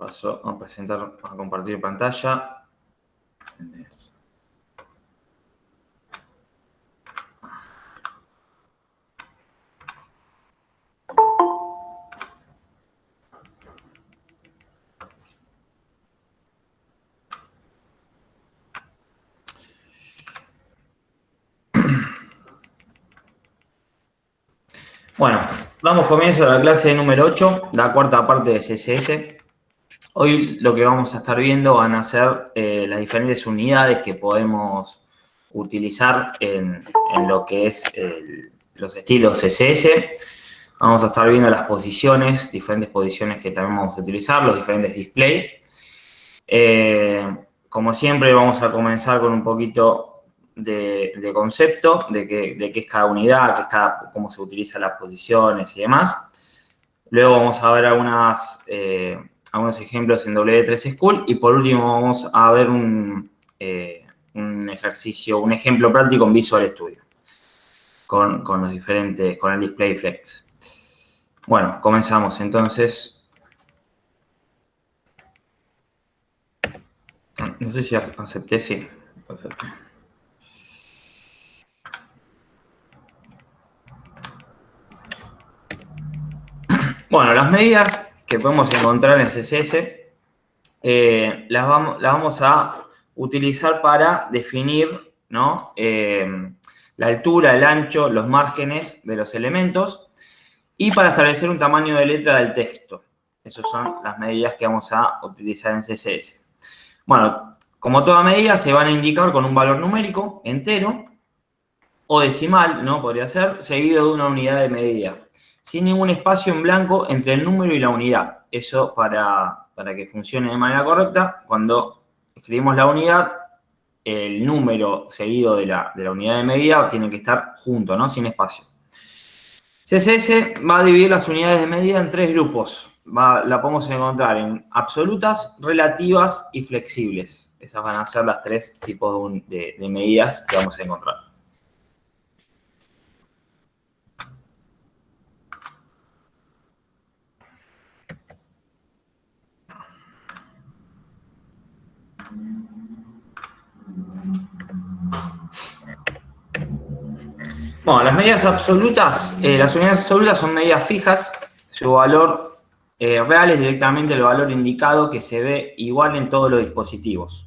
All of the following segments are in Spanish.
Paso a presentar, a compartir pantalla. Bueno, damos comienzo a la clase número 8, la cuarta parte de CSS. Hoy lo que vamos a estar viendo van a ser las diferentes unidades que podemos utilizar en lo que es los estilos CSS. Vamos a estar viendo las posiciones, diferentes posiciones que también vamos a utilizar, los diferentes displays. Como siempre, vamos a comenzar con un poquito de concepto, de qué es cada unidad, cómo se utilizan las posiciones y demás. Luego vamos a ver algunos ejemplos en W3 School y por último vamos a ver un ejercicio, un ejemplo práctico en Visual Studio con el Display Flex. Bueno, comenzamos entonces. No sé si acepté, sí. Perfecto. Bueno, las medidas que podemos encontrar en CSS las vamos a utilizar para definir, ¿no? La altura, el ancho, los márgenes de los elementos y para establecer un tamaño de letra del texto. Esas son las medidas que vamos a utilizar en CSS. Bueno, como toda medida se van a indicar con un valor numérico entero o decimal, ¿no? Podría ser, seguido de una unidad de medida, sin ningún espacio en blanco entre el número y la unidad. Eso para que funcione de manera correcta, cuando escribimos la unidad, el número seguido de la unidad de medida tiene que estar junto, ¿no? Sin espacio. CSS va a dividir las unidades de medida en tres grupos. La podemos encontrar en absolutas, relativas y flexibles. Esas van a ser las tres tipos de medidas que vamos a encontrar. Bueno, las medidas absolutas, son medidas fijas. Su valor real es directamente el valor indicado que se ve igual en todos los dispositivos.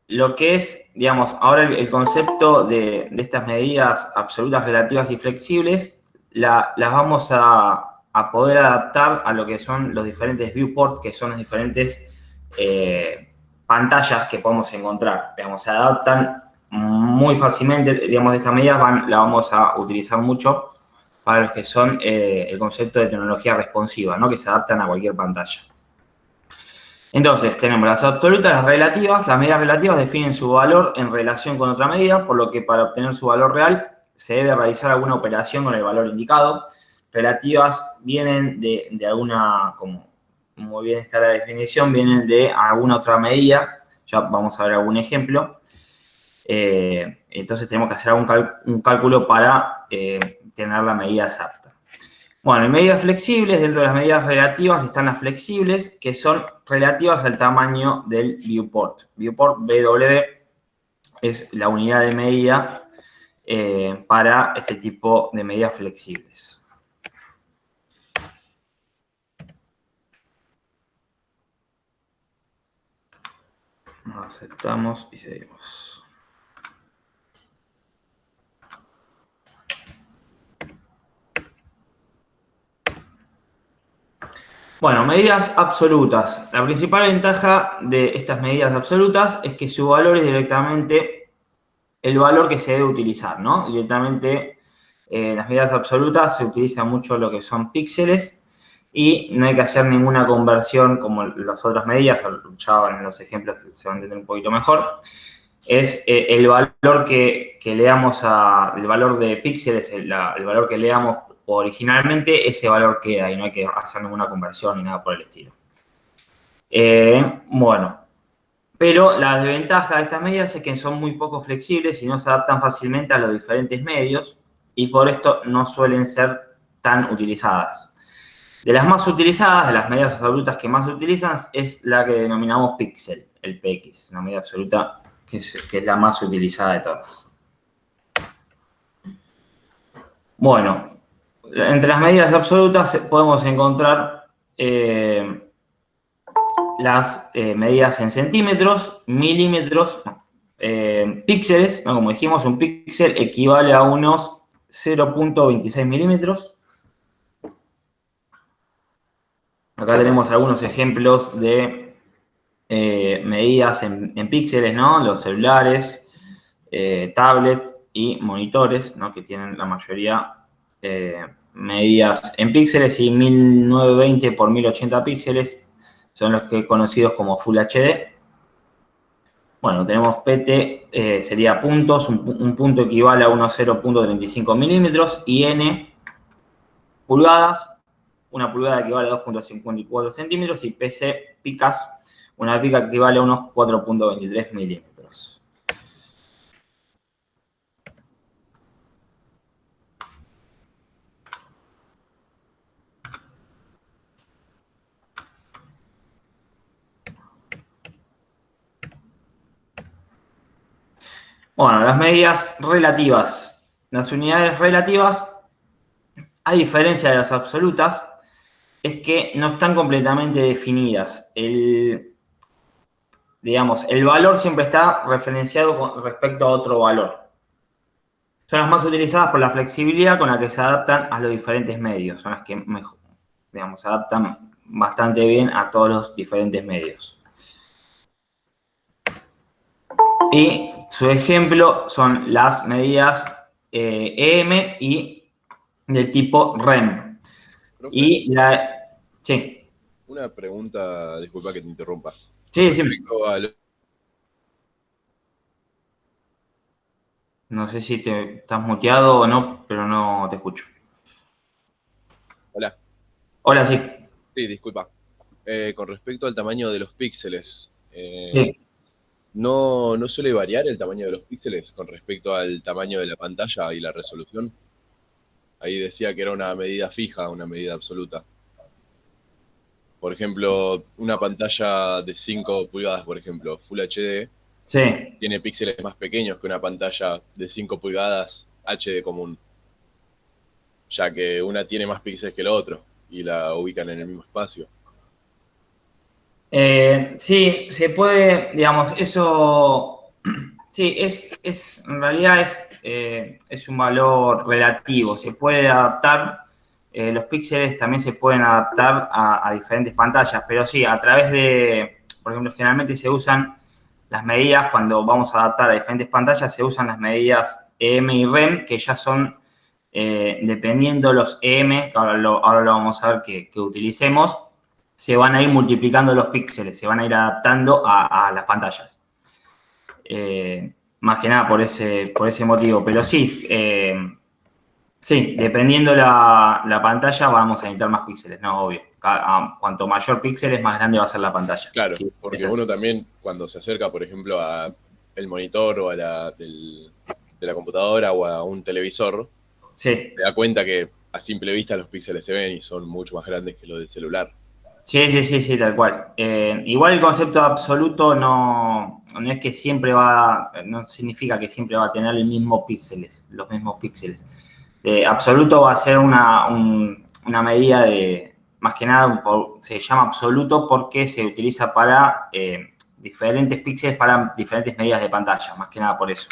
Lo que es, digamos, ahora el concepto de estas medidas absolutas, relativas y flexibles, las vamos a poder adaptar a lo que son los diferentes viewports, que son las diferentes pantallas que podemos encontrar. Digamos, se adaptan muy fácilmente, digamos, estas medidas las vamos a utilizar mucho para los que son el concepto de tecnología responsiva, ¿no? Que se adaptan a cualquier pantalla. Entonces, tenemos las absolutas, las relativas. Las medidas relativas definen su valor en relación con otra medida, por lo que para obtener su valor real se debe realizar alguna operación con el valor indicado. Relativas vienen de alguna, como muy bien está la definición, vienen de alguna otra medida. Ya vamos a ver algún ejemplo. Entonces tenemos que hacer un cálculo para tener la medida exacta. Bueno, en medidas flexibles, dentro de las medidas relativas están las flexibles, que son relativas al tamaño del viewport. Viewport, BW, es la unidad de medida para este tipo de medidas flexibles. Aceptamos y seguimos. Bueno, medidas absolutas. La principal ventaja de estas medidas absolutas es que su valor es directamente el valor que se debe utilizar, ¿no? Directamente en las medidas absolutas se utiliza mucho lo que son píxeles y no hay que hacer ninguna conversión como las otras medidas, ya en los ejemplos se va a entender un poquito mejor. Es el valor que le damos el valor de píxeles, el valor que le damos originalmente, ese valor queda y no hay que hacer ninguna conversión ni nada por el estilo. Bueno, pero la desventaja de estas medidas es que son muy poco flexibles y no se adaptan fácilmente a los diferentes medios y por esto no suelen ser tan utilizadas. De las más utilizadas, de las medidas absolutas que más se utilizan, es la que denominamos píxel, el PX, una medida absoluta que es la más utilizada de todas. Bueno, entre las medidas absolutas podemos encontrar las medidas en centímetros, milímetros, píxeles, ¿no? Como dijimos, un píxel equivale a unos 0.26 milímetros. Acá tenemos algunos ejemplos de medidas en píxeles, ¿no? Los celulares, tablet y monitores, ¿no? Que tienen la mayoría medidas en píxeles, y 1920 por 1080 píxeles son los que conocidos como Full HD. Bueno, tenemos PT, sería puntos, un punto equivale a unos 0.35 milímetros, y N, pulgadas, una pulgada equivale a 2.54 centímetros, y PC, picas, una pica equivale a unos 4.23 milímetros. Bueno, las medidas relativas. Las unidades relativas, a diferencia de las absolutas, es que no están completamente definidas. Digamos, el valor siempre está referenciado con respecto a otro valor. Son las más utilizadas por la flexibilidad con la que se adaptan a los diferentes medios. Son las que mejor, digamos, se adaptan bastante bien a todos los diferentes medios. Y su ejemplo son las medidas EM y del tipo REM. Profe, Y la... Sí, una pregunta, disculpa que te interrumpa. Con sí, sí. respecto a No sé si te estás muteado o no, pero no te escucho. Hola, Hola, sí. sí, disculpa. Con respecto al tamaño de los píxeles, Sí. ¿no suele variar el tamaño de los píxeles con respecto al tamaño de la pantalla y la resolución? Ahí decía que era una medida fija, una medida absoluta. Por ejemplo, una pantalla de 5 pulgadas, por ejemplo, Full HD, Sí. tiene píxeles más pequeños que una pantalla de 5 pulgadas HD común, ya que una tiene más píxeles que la otra y la ubican en el mismo espacio. Sí, se puede, digamos, eso, sí, en realidad es un valor relativo, se puede adaptar, los píxeles también se pueden adaptar a diferentes pantallas, pero sí, a través de, por ejemplo, generalmente se usan las medidas, cuando vamos a adaptar a diferentes pantallas, se usan las medidas EM y REM, que ya son, dependiendo los EM, que ahora lo vamos a ver que utilicemos, se van a ir multiplicando los píxeles, se van a ir adaptando a las pantallas. Más que nada por ese motivo. Pero sí, sí, dependiendo la pantalla vamos a necesitar más píxeles, ¿no? Obvio. Cuanto mayor píxeles, más grande va a ser la pantalla. Claro, Sí, es porque así. uno también cuando se acerca, por ejemplo, a el monitor o a de la computadora o a un televisor, Sí, se da cuenta que a simple vista los píxeles se ven y son mucho más grandes que los del celular. sí, sí, sí, sí, tal cual. Igual el concepto absoluto no es que siempre no significa que siempre va a tener los mismos píxeles. Absoluto va a ser una medida de, más que nada, se llama absoluto porque se utiliza para diferentes píxeles para diferentes medidas de pantalla, más que nada por eso.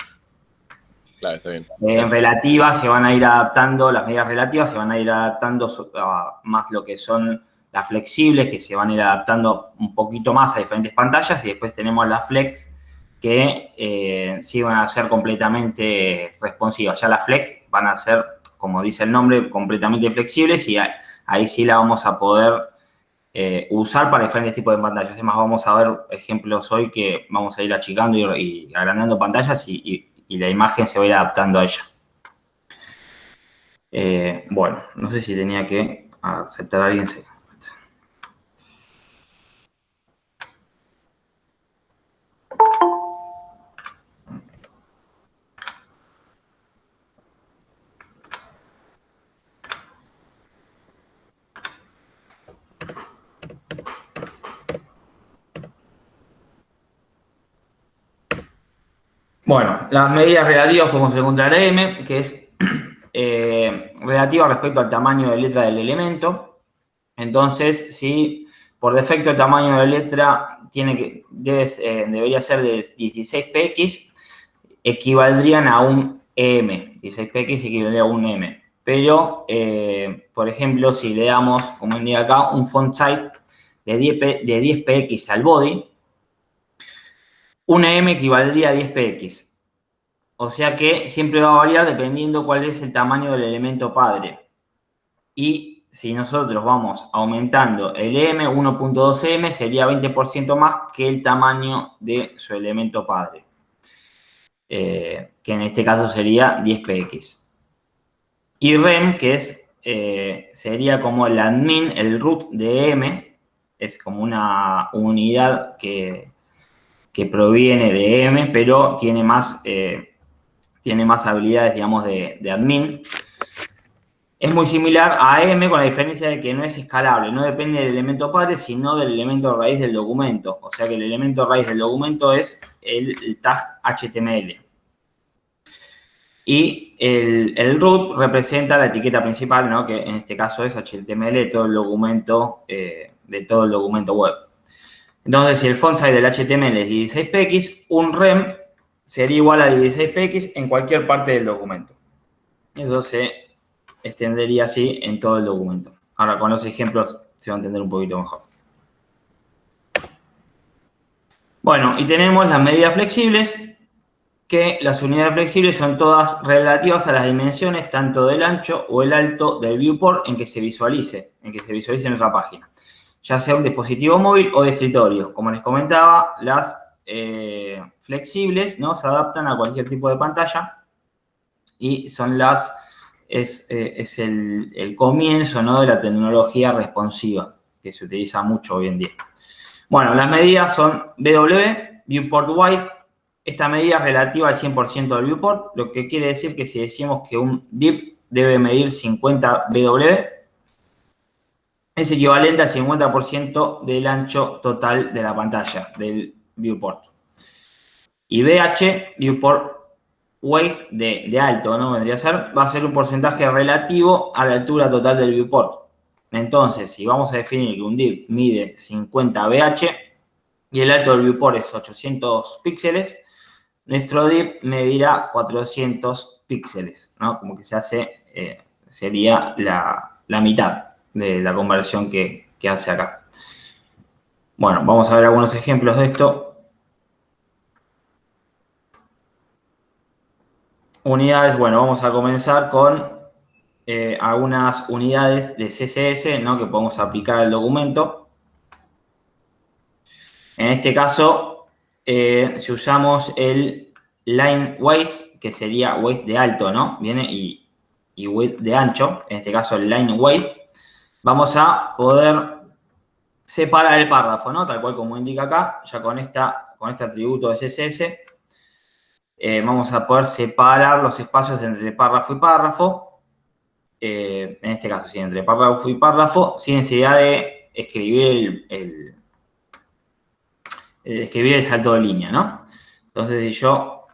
Claro, está bien. En Gracias. relativa se van a ir adaptando, las medidas relativas se van a ir adaptando a más lo que son las flexibles, que se van a ir adaptando un poquito más a diferentes pantallas, y después tenemos las flex, que sí van a ser completamente responsivas. Ya las flex van a ser, como dice el nombre, completamente flexibles, y ahí sí la vamos a poder usar para diferentes tipos de pantallas. Además, vamos a ver ejemplos hoy que vamos a ir achicando y agrandando pantallas, y la imagen se va a ir adaptando a ella. Bueno, no sé si tenía que aceptar a alguien. Bueno, las medidas relativas podemos encontrar M, que es relativa respecto al tamaño de letra del elemento. Entonces, si por defecto el tamaño de letra debería ser de 16px, equivaldrían a un M. 16px equivaldría a un M. Pero, por ejemplo, si le damos, como indica acá, un font size de 10px al body, una M equivaldría a 10px. O sea que siempre va a variar dependiendo cuál es el tamaño del elemento padre. Y si nosotros vamos aumentando el M, 1.2M sería 20% más que el tamaño de su elemento padre. Que en este caso sería 10px. Y rem, que sería como el admin, el root de M, es como una unidad que proviene de M, pero tiene más habilidades, digamos, de admin. Es muy similar a M con la diferencia de que no es escalable, no depende del elemento padre, sino del elemento raíz del documento. O sea que el elemento raíz del documento es el tag HTML. Y el root representa la etiqueta principal, ¿no? Que en este caso es HTML de todo el documento, web. Entonces, si el font size del HTML es 16px, un rem sería igual a 16px en cualquier parte del documento. Eso se extendería así en todo el documento. Ahora, con los ejemplos se va a entender un poquito mejor. Bueno, y tenemos las medidas flexibles, que las unidades flexibles son todas relativas a las dimensiones tanto del ancho o el alto del viewport en que se visualice en nuestra página, ya sea un dispositivo móvil o de escritorio. Como les comentaba, las flexibles, ¿no?, se adaptan a cualquier tipo de pantalla y son es el comienzo, ¿no?, de la tecnología responsiva que se utiliza mucho hoy en día. Bueno, las medidas son BW, Viewport Wide. Esta medida es relativa al 100% del viewport, lo que quiere decir que si decimos que un div debe medir 50 BW, es equivalente al 50% del ancho total de la pantalla, del viewport. Y BH, Viewport Weight de alto, ¿no? Vendría a ser, va a ser un porcentaje relativo a la altura total del viewport. Entonces, si vamos a definir que un div mide 50 BH y el alto del viewport es 800 píxeles, nuestro div medirá 400 píxeles, ¿no? Como que sería la mitad de la conversión que hace acá. Bueno, vamos a ver algunos ejemplos de esto. Unidades, bueno, vamos a comenzar con algunas unidades de CSS, ¿no?, que podemos aplicar al documento. En este caso, si usamos el line weight, que sería weight de alto, ¿no? Viene y width de ancho, en este caso el line weight, vamos a poder separar el párrafo, ¿no? Tal cual como indica acá, ya con este atributo de CSS, vamos a poder separar los espacios entre párrafo y párrafo. En este caso, sí, entre párrafo y párrafo, sin necesidad de escribir escribir el salto de línea, ¿no? Entonces, si yo,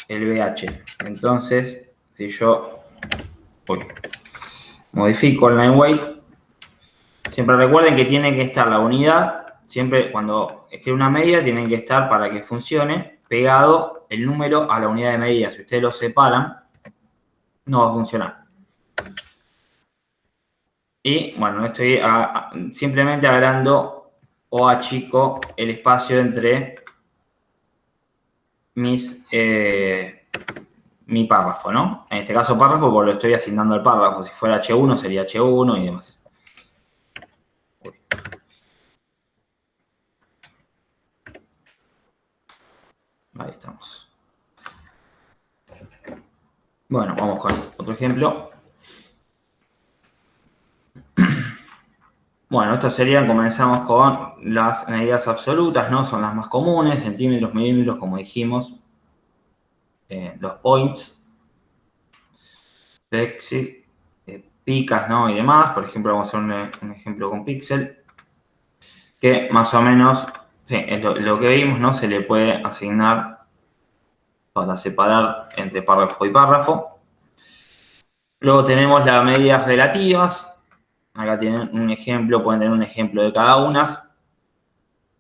el BH, entonces, si yo modifico el line weight, siempre recuerden que tiene que estar la unidad, siempre cuando escribe una medida, tienen que estar, para que funcione, pegado el número a la unidad de medida. Si ustedes lo separan, no va a funcionar. Y, bueno, estoy simplemente agrando o achico el espacio entre mi párrafo, ¿no? En este caso párrafo, porque lo estoy asignando al párrafo. Si fuera H1 sería H1 y demás. Ahí estamos. Bueno, vamos con otro ejemplo. Bueno, estas serían, comenzamos con las medidas absolutas, ¿no? Son las más comunes, centímetros, milímetros, como dijimos. Los points, pixel, picas, ¿no?, y demás. Por ejemplo, vamos a hacer un ejemplo con pixel, que más o menos, sí, es lo que vimos, ¿no? Se le puede asignar para separar entre párrafo y párrafo. Luego tenemos las medidas relativas. Acá tienen un ejemplo, pueden tener un ejemplo de cada una.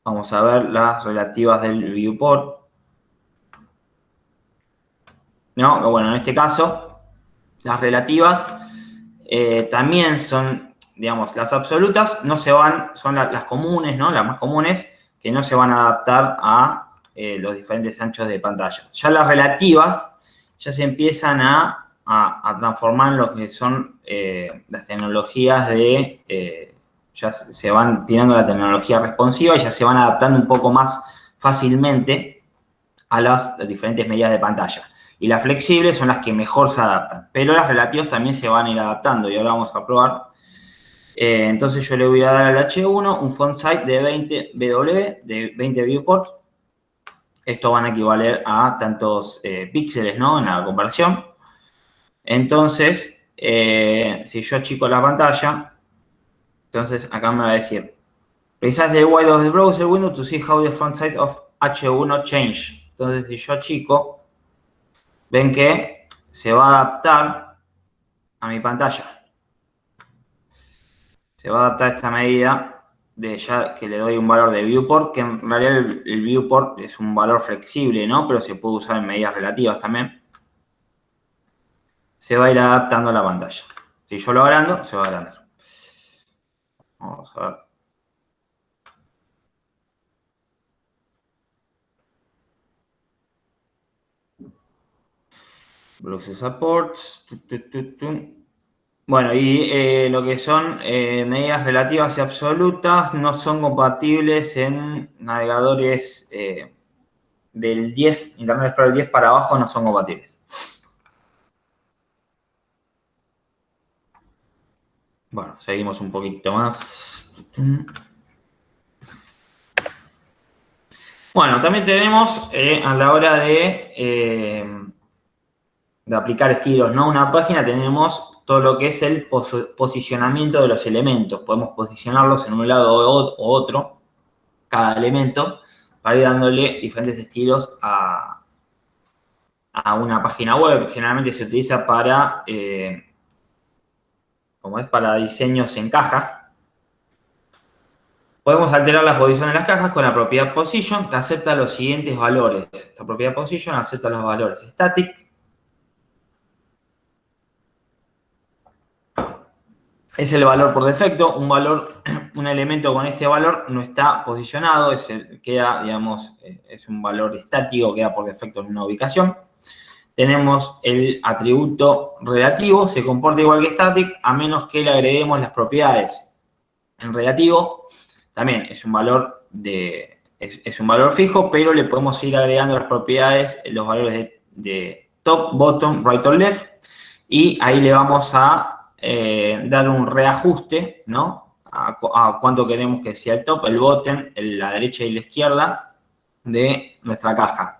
Vamos a ver las relativas del viewport. ¿No? Bueno, en este caso, las relativas también son, digamos, las absolutas no se van, son las comunes, ¿no? Las más comunes, que no se van a adaptar a los diferentes anchos de pantalla. Ya las relativas ya se empiezan a transformar en lo que son las tecnologías de... ya se van tirando la tecnología responsiva y ya se van adaptando un poco más fácilmente a las diferentes medidas de pantalla. Y las flexibles son las que mejor se adaptan. Pero las relativas también se van a ir adaptando y ahora vamos a probar. Entonces yo le voy a dar al H1 un font size de 20 BW, de 20 viewport. Estos van a equivaler a tantos píxeles, ¿no? En la comparación. Entonces, si yo achico la pantalla, entonces acá me va a decir Resize the width of the browser window to see how the font size of H1 change. Entonces, si yo achico, ven que se va a adaptar a mi pantalla. Se va a adaptar a esta medida de ya que le doy un valor de viewport, que en realidad el viewport es un valor flexible, ¿no? Pero se puede usar en medidas relativas también. Se va a ir adaptando a la pantalla. Si yo lo agrando, se va a agrandar. Vamos a ver. Browser supports. Bueno, y lo que son medidas relativas y absolutas no son compatibles en navegadores del 10, Internet Explorer 10 para abajo no son compatibles. Bueno, seguimos un poquito más. Bueno, también tenemos a la hora de aplicar estilos, ¿no? Una página tenemos todo lo que es el posicionamiento de los elementos. Podemos posicionarlos en un lado o otro, cada elemento, para ir dándole diferentes estilos a una página web. Generalmente se utiliza para, como es para diseños en caja. Podemos alterar la posición de las cajas con la propiedad position, que acepta los siguientes valores. Esta propiedad position acepta los valores static. Es el valor por defecto. Un elemento con este valor no está posicionado, queda, digamos, es un valor estático, queda por defecto en una ubicación. Tenemos el atributo relativo, se comporta igual que static, a menos que le agreguemos las propiedades. En relativo también es un valor es un valor fijo, pero le podemos ir agregando las propiedades, los valores de top, bottom, right or left, y ahí le vamos a dar un reajuste, ¿no? A cuánto queremos que sea el top, el bottom, la derecha y la izquierda de nuestra caja.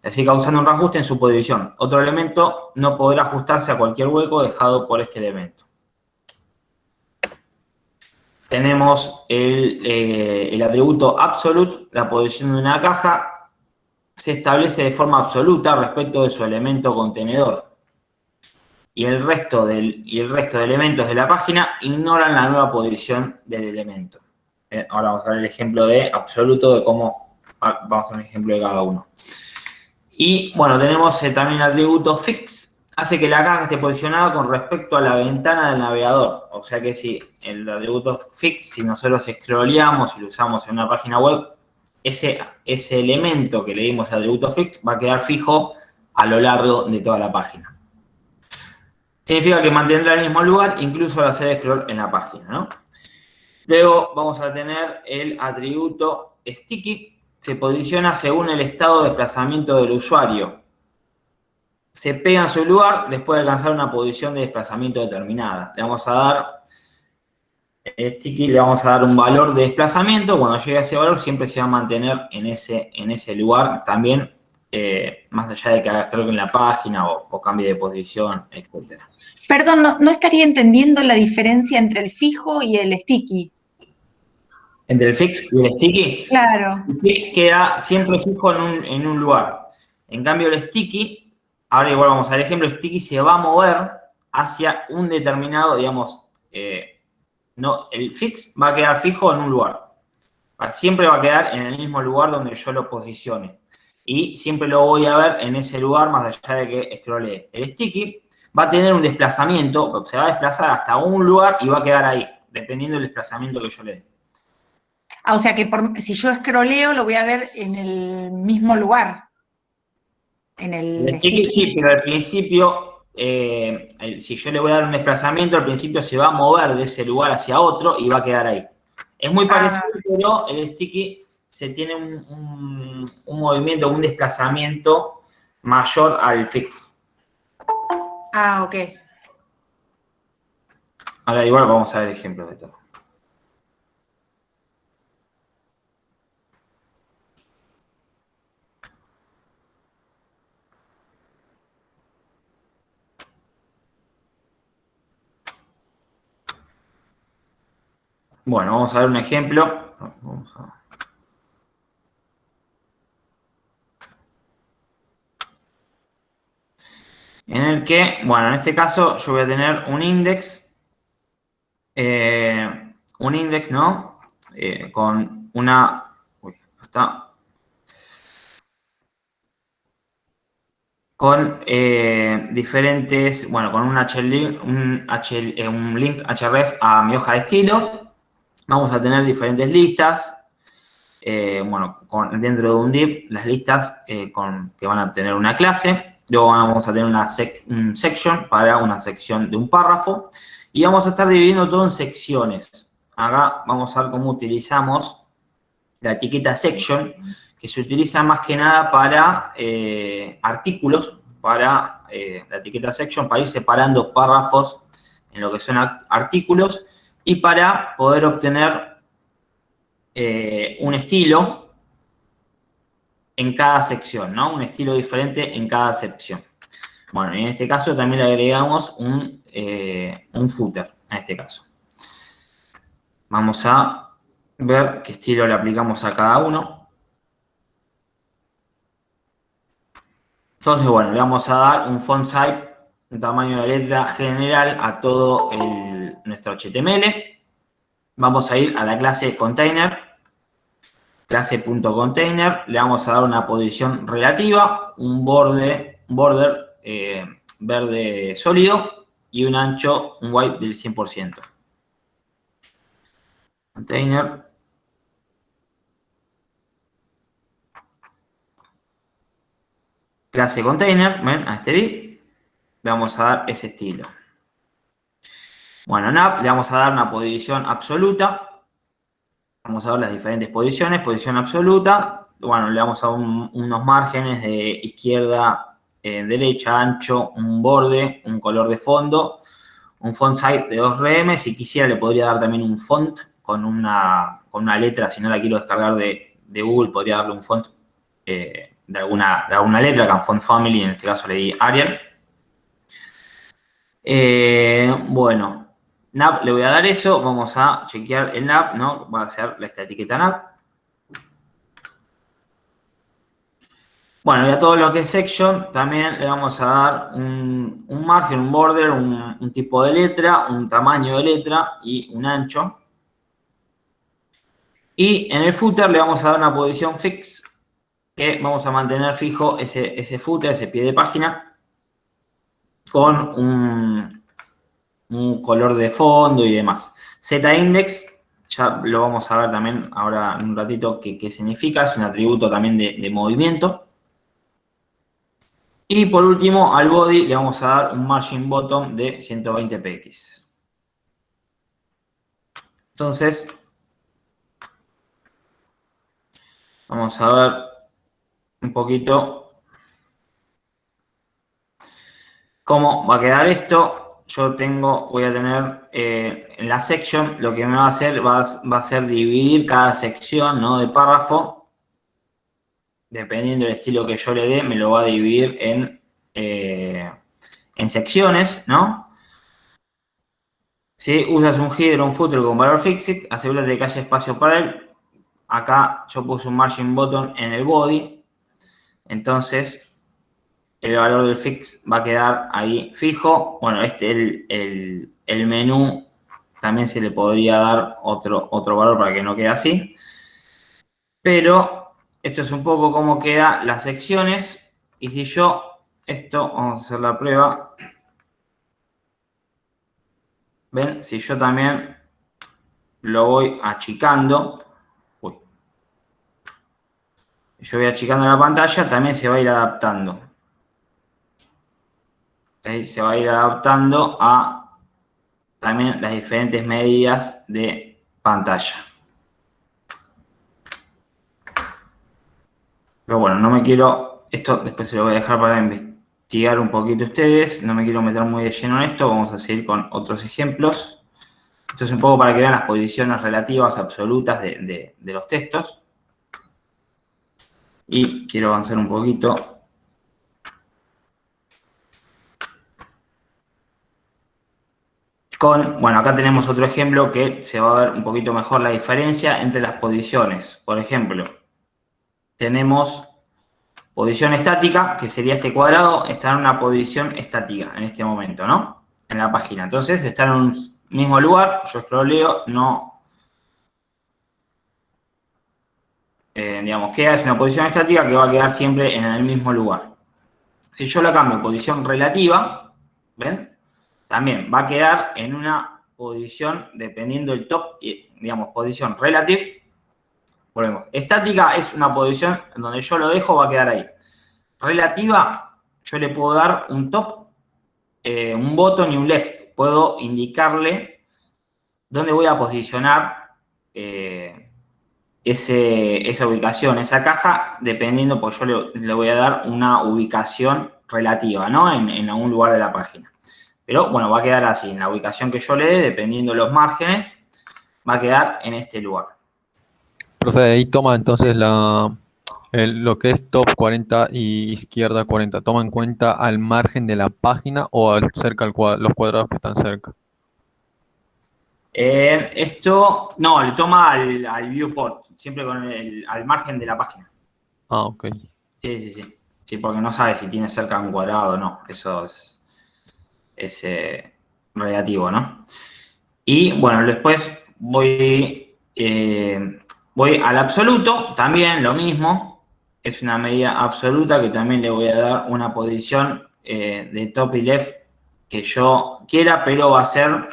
Así causando un reajuste en su posición. Otro elemento no podrá ajustarse a cualquier hueco dejado por este elemento. Tenemos el atributo absolute, la posición de una caja se establece de forma absoluta respecto de su elemento contenedor. Y el resto de elementos de la página ignoran la nueva posición del elemento. Ahora vamos a ver el ejemplo de absoluto de cómo, vamos a hacer un ejemplo de cada uno. Y bueno, tenemos también el atributo fix, hace que la caja esté posicionada con respecto a la ventana del navegador. O sea que si el atributo fix, si nosotros scrolleamos y lo usamos en una página web, ese elemento que le dimos al atributo fix va a quedar fijo a lo largo de toda la página. Significa que mantendrá el mismo lugar incluso al hacer scroll en la página, ¿no? Luego vamos a tener el atributo sticky. Se posiciona según el estado de desplazamiento del usuario. Se pega en su lugar después de alcanzar una posición de desplazamiento determinada. Le vamos a dar, sticky, le vamos a dar un valor de desplazamiento. Cuando llegue a ese valor siempre se va a mantener en ese lugar también, más allá de que haga scroll en la página o cambie de posición, etc. Perdón, no estaría entendiendo la diferencia entre el fijo y el sticky. ¿Entre el fix y el sticky? Claro. El fix queda siempre fijo en un lugar. En cambio, el sticky, ahora igual vamos al ejemplo, el sticky se va a mover hacia un determinado, digamos, no, el fix va a quedar fijo en un lugar. Siempre va a quedar en el mismo lugar donde yo lo posicione. Y siempre lo voy a ver en ese lugar, más allá de que scrollee. El sticky va a tener un desplazamiento, se va a desplazar hasta un lugar y va a quedar ahí, dependiendo del desplazamiento que yo le dé. Ah, o sea que si yo scrolleo lo voy a ver en el mismo lugar. En el sticky sí, pero al principio, si yo le voy a dar un desplazamiento, al principio se va a mover de ese lugar hacia otro y va a quedar ahí. Es muy parecido, pero el sticky se tiene un movimiento, un desplazamiento mayor al fix. Ah, ok. Ahora igual vamos a ver ejemplos de todo. Bueno, vamos a ver un ejemplo. En el que, bueno, en este caso yo voy a tener un index, ¿no? Con una, con diferentes, bueno, con un link href a mi hoja de estilo. Vamos a tener diferentes listas, bueno, dentro de un div, las listas que van a tener una clase. Luego vamos a tener un section para una sección de un párrafo. Y vamos a estar dividiendo todo en secciones. Acá vamos a ver cómo utilizamos la etiqueta section, que se utiliza más que nada para artículos, la etiqueta section para ir separando párrafos en lo que son artículos y para poder obtener un estilo en cada sección, ¿no? Un estilo diferente en cada sección. Bueno, en este caso también le agregamos un footer, en este caso. Vamos a ver qué estilo le aplicamos a cada uno. Entonces, bueno, le vamos a dar un font size, un tamaño de letra general a todo nuestro HTML. Vamos a ir a la clase container, clase.container, le vamos a dar una posición relativa, un border verde sólido y un ancho, un white del 100%. Container. Clase container, ven, a este div, le vamos a dar ese estilo. Bueno, en app le vamos a dar una posición absoluta. Vamos a ver las diferentes posiciones. Posición absoluta, bueno, le vamos a dar unos márgenes de izquierda, derecha, ancho, un borde, un color de fondo, un font size de 2 rm. Si quisiera le podría dar también un font con una letra. Si no la quiero descargar de Google, podría darle un font de alguna letra, que en Font Family, en este caso le di Arial. Bueno, nav le voy a dar eso, vamos a chequear el nav, ¿no? Va a ser esta etiqueta nav. Bueno, y a todo lo que es section también le vamos a dar un margen, un border, un tipo de letra, un tamaño de letra y un ancho. Y en el footer le vamos a dar una posición fix, que vamos a mantener fijo ese footer, ese pie de página, con un color de fondo y demás. Z-index, ya lo vamos a ver también ahora en un ratito qué significa, es un atributo también de movimiento. Y por último, al body le vamos a dar un margin bottom de 120 px. Entonces, vamos a ver un poquito cómo va a quedar esto. Yo voy a tener en la section, lo que me va a hacer va a ser dividir cada sección, ¿no?, de párrafo. Dependiendo del estilo que yo le dé, me lo va a dividir en secciones, ¿no? Si usas un header o un footer con valor fixed, asegúrate de que haya espacio para él. Acá yo puse un margin bottom en el body. Entonces, el valor del fix va a quedar ahí fijo. Bueno, el menú también se le podría dar otro valor para que no quede así. Pero esto es un poco cómo quedan las secciones. Y si yo, vamos a hacer la prueba. ¿Ven? Si yo también lo voy achicando. Uy. Yo voy achicando la pantalla, también se va a ir adaptando. ¿Okay? Se va a ir adaptando a también las diferentes medidas de pantalla. Pero bueno, no me quiero... Esto después se lo voy a dejar para investigar un poquito ustedes. No me quiero meter muy de lleno en esto. Vamos a seguir con otros ejemplos. Esto es un poco para que vean las posiciones relativas absolutas de los textos. Y quiero avanzar un poquito. Bueno, acá tenemos otro ejemplo que se va a ver un poquito mejor la diferencia entre las posiciones. Por ejemplo, tenemos posición estática, que sería este cuadrado, está en una posición estática en este momento, ¿no? En la página. Entonces, está en un mismo lugar, yo scrolleo, no... digamos, es una posición estática que va a quedar siempre en el mismo lugar. Si yo la cambio a posición relativa, ¿ven? También va a quedar en una posición, dependiendo del top, digamos, posición relative. Volvemos. Estática es una posición en donde yo lo dejo, va a quedar ahí. Relativa, yo le puedo dar un top, un bottom y un left. Puedo indicarle dónde voy a posicionar esa ubicación, esa caja, dependiendo, pues yo le voy a dar una ubicación relativa, ¿no? En algún lugar de la página. Pero bueno, va a quedar así, en la ubicación que yo le dé, dependiendo de los márgenes, va a quedar en este lugar. Profe, ahí toma entonces lo que es top 40 y izquierda 40. ¿Toma en cuenta al margen de la página o cerca los cuadrados que están cerca? Esto, no, le toma al viewport, siempre al margen de la página. Ah, ok. Sí. Sí, porque no sabe si tiene cerca un cuadrado o no. Eso es relativo, ¿no? Y bueno, después voy al absoluto, también lo mismo. Es una medida absoluta que también le voy a dar una posición de top y left que yo quiera, pero va a ser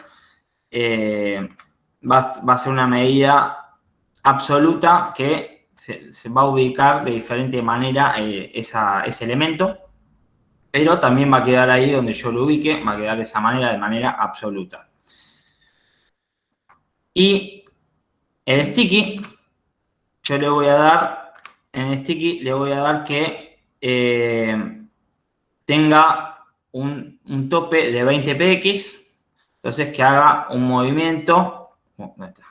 una medida absoluta que se va a ubicar de diferente manera ese elemento, pero también va a quedar ahí donde yo lo ubique, va a quedar de esa manera, de manera absoluta. Y el sticky, yo le voy a dar, en el sticky le voy a dar que tenga un tope de 20 px, entonces que haga un movimiento, ¿dónde está?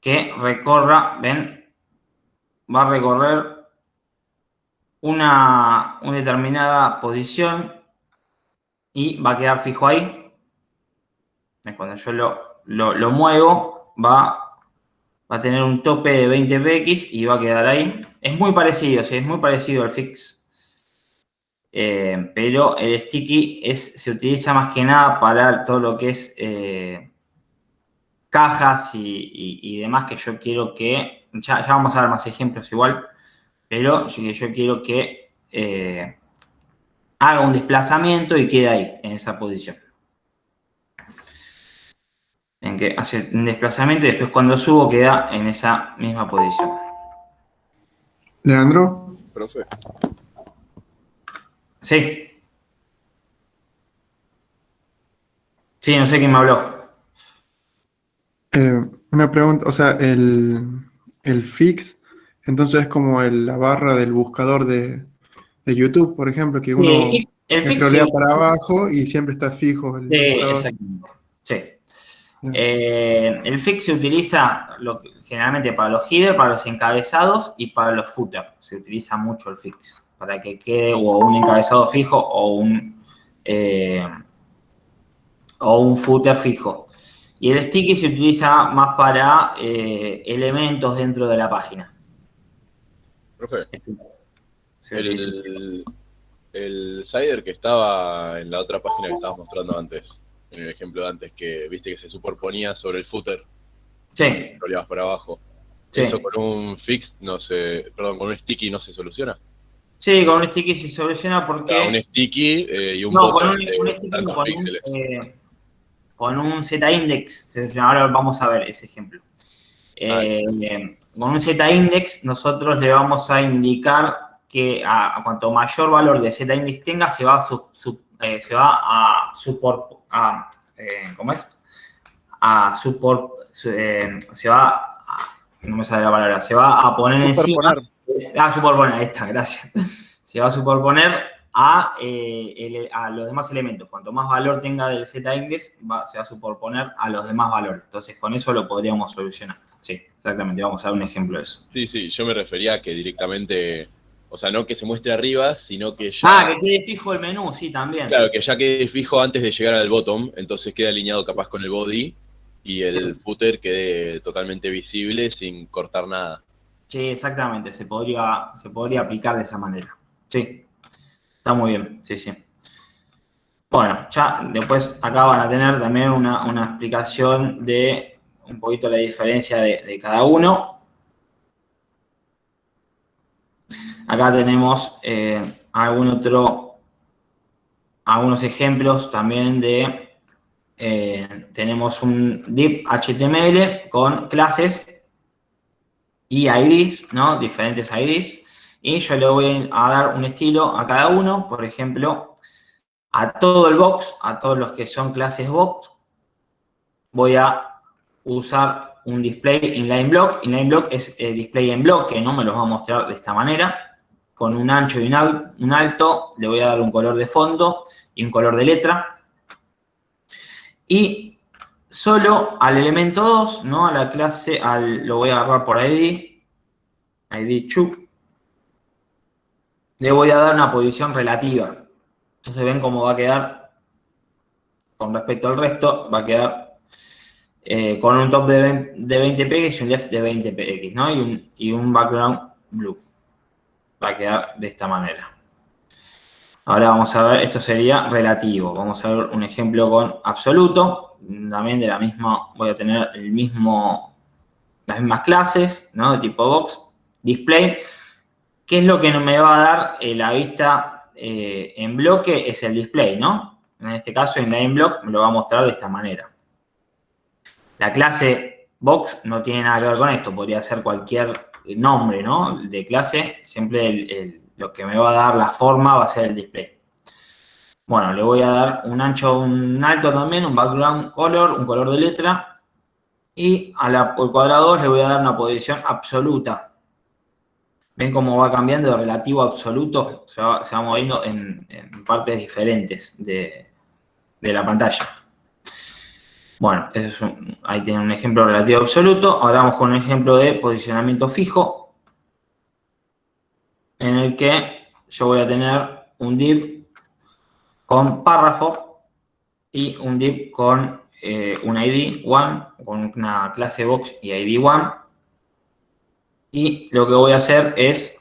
Que recorra, ven, va a recorrer una determinada posición y va a quedar fijo ahí. Cuando yo lo muevo, va a tener un tope de 20 px y va a quedar ahí. Es muy parecido, ¿sí? Es muy parecido al fix. Pero el sticky se utiliza más que nada para todo lo que es cajas y demás, que yo quiero que... Ya vamos a ver más ejemplos igual, pero yo quiero que haga un desplazamiento y quede ahí, en esa posición. En que hace un desplazamiento y después cuando subo queda en esa misma posición. Leandro. Profe. Sí. Sí, no sé quién me habló. Una pregunta, o sea, el fix, entonces es como la barra del buscador de YouTube, por ejemplo, que uno el fix scrollea sí. para abajo y siempre está fijo el buscador. Exactamente. Sí. El fix se utiliza generalmente para los headers, para los encabezados y para los footers. Se utiliza mucho el fix para que quede o un encabezado fijo o un footer fijo. Y el sticky se utiliza más para elementos dentro de la página. Profe, El slider que estaba en la otra página que estabas mostrando antes, en el ejemplo de antes, que viste que se superponía sobre el footer, Sí, roleabas para abajo. sí. Eso con un fix no se, perdón, con un sticky no se soluciona. Sí, con un sticky se soluciona O sea, un porque... sticky y un No, con botón un de sticky no, tantos píxeles. con un Z-index se soluciona. Ahora vamos a ver ese ejemplo. Con un Z-index nosotros le vamos a indicar que a cuanto mayor valor de Z-index tenga, se va ¿cómo es? Se va no me sale la palabra, se va a poner encima. Superponer, ahí está, gracias. Se va a superponer a los demás elementos. Cuanto más valor tenga del Z-index, se va a superponer a los demás valores. Entonces, con eso lo podríamos solucionar. Sí, exactamente. Vamos a dar un ejemplo de eso. Sí, yo me refería a que directamente, o sea, no que se muestre arriba, sino que ya... que quede fijo el menú, sí, también. Claro, que ya quede fijo antes de llegar al bottom, entonces queda alineado capaz con el body y el footer quede totalmente visible sin cortar nada. Sí, exactamente. Se podría aplicar de esa manera. Sí, está muy bien. Sí, sí. Bueno, ya después acá van a tener también una explicación de un poquito la diferencia de cada uno. Acá tenemos algunos ejemplos también de... tenemos un div HTML con clases y IDs, ¿no? Diferentes IDs. Y yo le voy a dar un estilo a cada uno. Por ejemplo, a todo el box, a todos los que son clases box, voy a usar un display inline block. Inline block es display en bloque, ¿no? Me los va a mostrar de esta manera. Con un ancho y un alto, le voy a dar un color de fondo y un color de letra. Y solo al elemento 2, ¿no? A la clase, lo voy a agarrar por ID 2, le voy a dar una posición relativa. Entonces ven cómo va a quedar con respecto al resto, va a quedar con un top de 20 px y un left de 20 px, ¿no? Y un background blue. Va a quedar de esta manera. Ahora vamos a ver, esto sería relativo. Vamos a ver un ejemplo con absoluto. También de la misma, voy a tener las mismas clases, ¿no? De tipo box, display. ¿Qué es lo que me va a dar la vista en bloque? Es el display, ¿no? En este caso, en line block me lo va a mostrar de esta manera. La clase box no tiene nada que ver con esto. Podría ser cualquier nombre, ¿no? De clase. Siempre lo que me va a dar la forma va a ser el display. Bueno, le voy a dar un ancho, un alto también, un background color, un color de letra. Y al cuadrado 2 le voy a dar una posición absoluta. ¿Ven cómo va cambiando de relativo a absoluto? Se va moviendo en partes diferentes de la pantalla. Bueno, ahí tienen un ejemplo relativo absoluto. Ahora vamos con un ejemplo de posicionamiento fijo, en el que yo voy a tener un div con párrafo y un div con un ID 1, con una clase box y ID 1. Y lo que voy a hacer es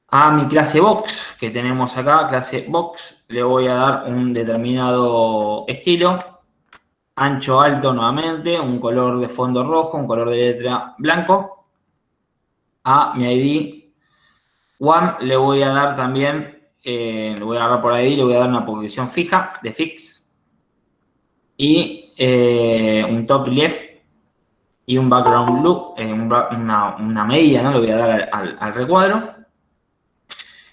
a mi clase box que tenemos acá, clase box, le voy a dar un determinado estilo, ancho alto nuevamente, un color de fondo rojo, un color de letra blanco. A mi ID 1 le voy a dar también, lo voy a agarrar por ID, le voy a dar una posición fija de fix y un top left y un background blue, una medida, ¿no? Le voy a dar al recuadro.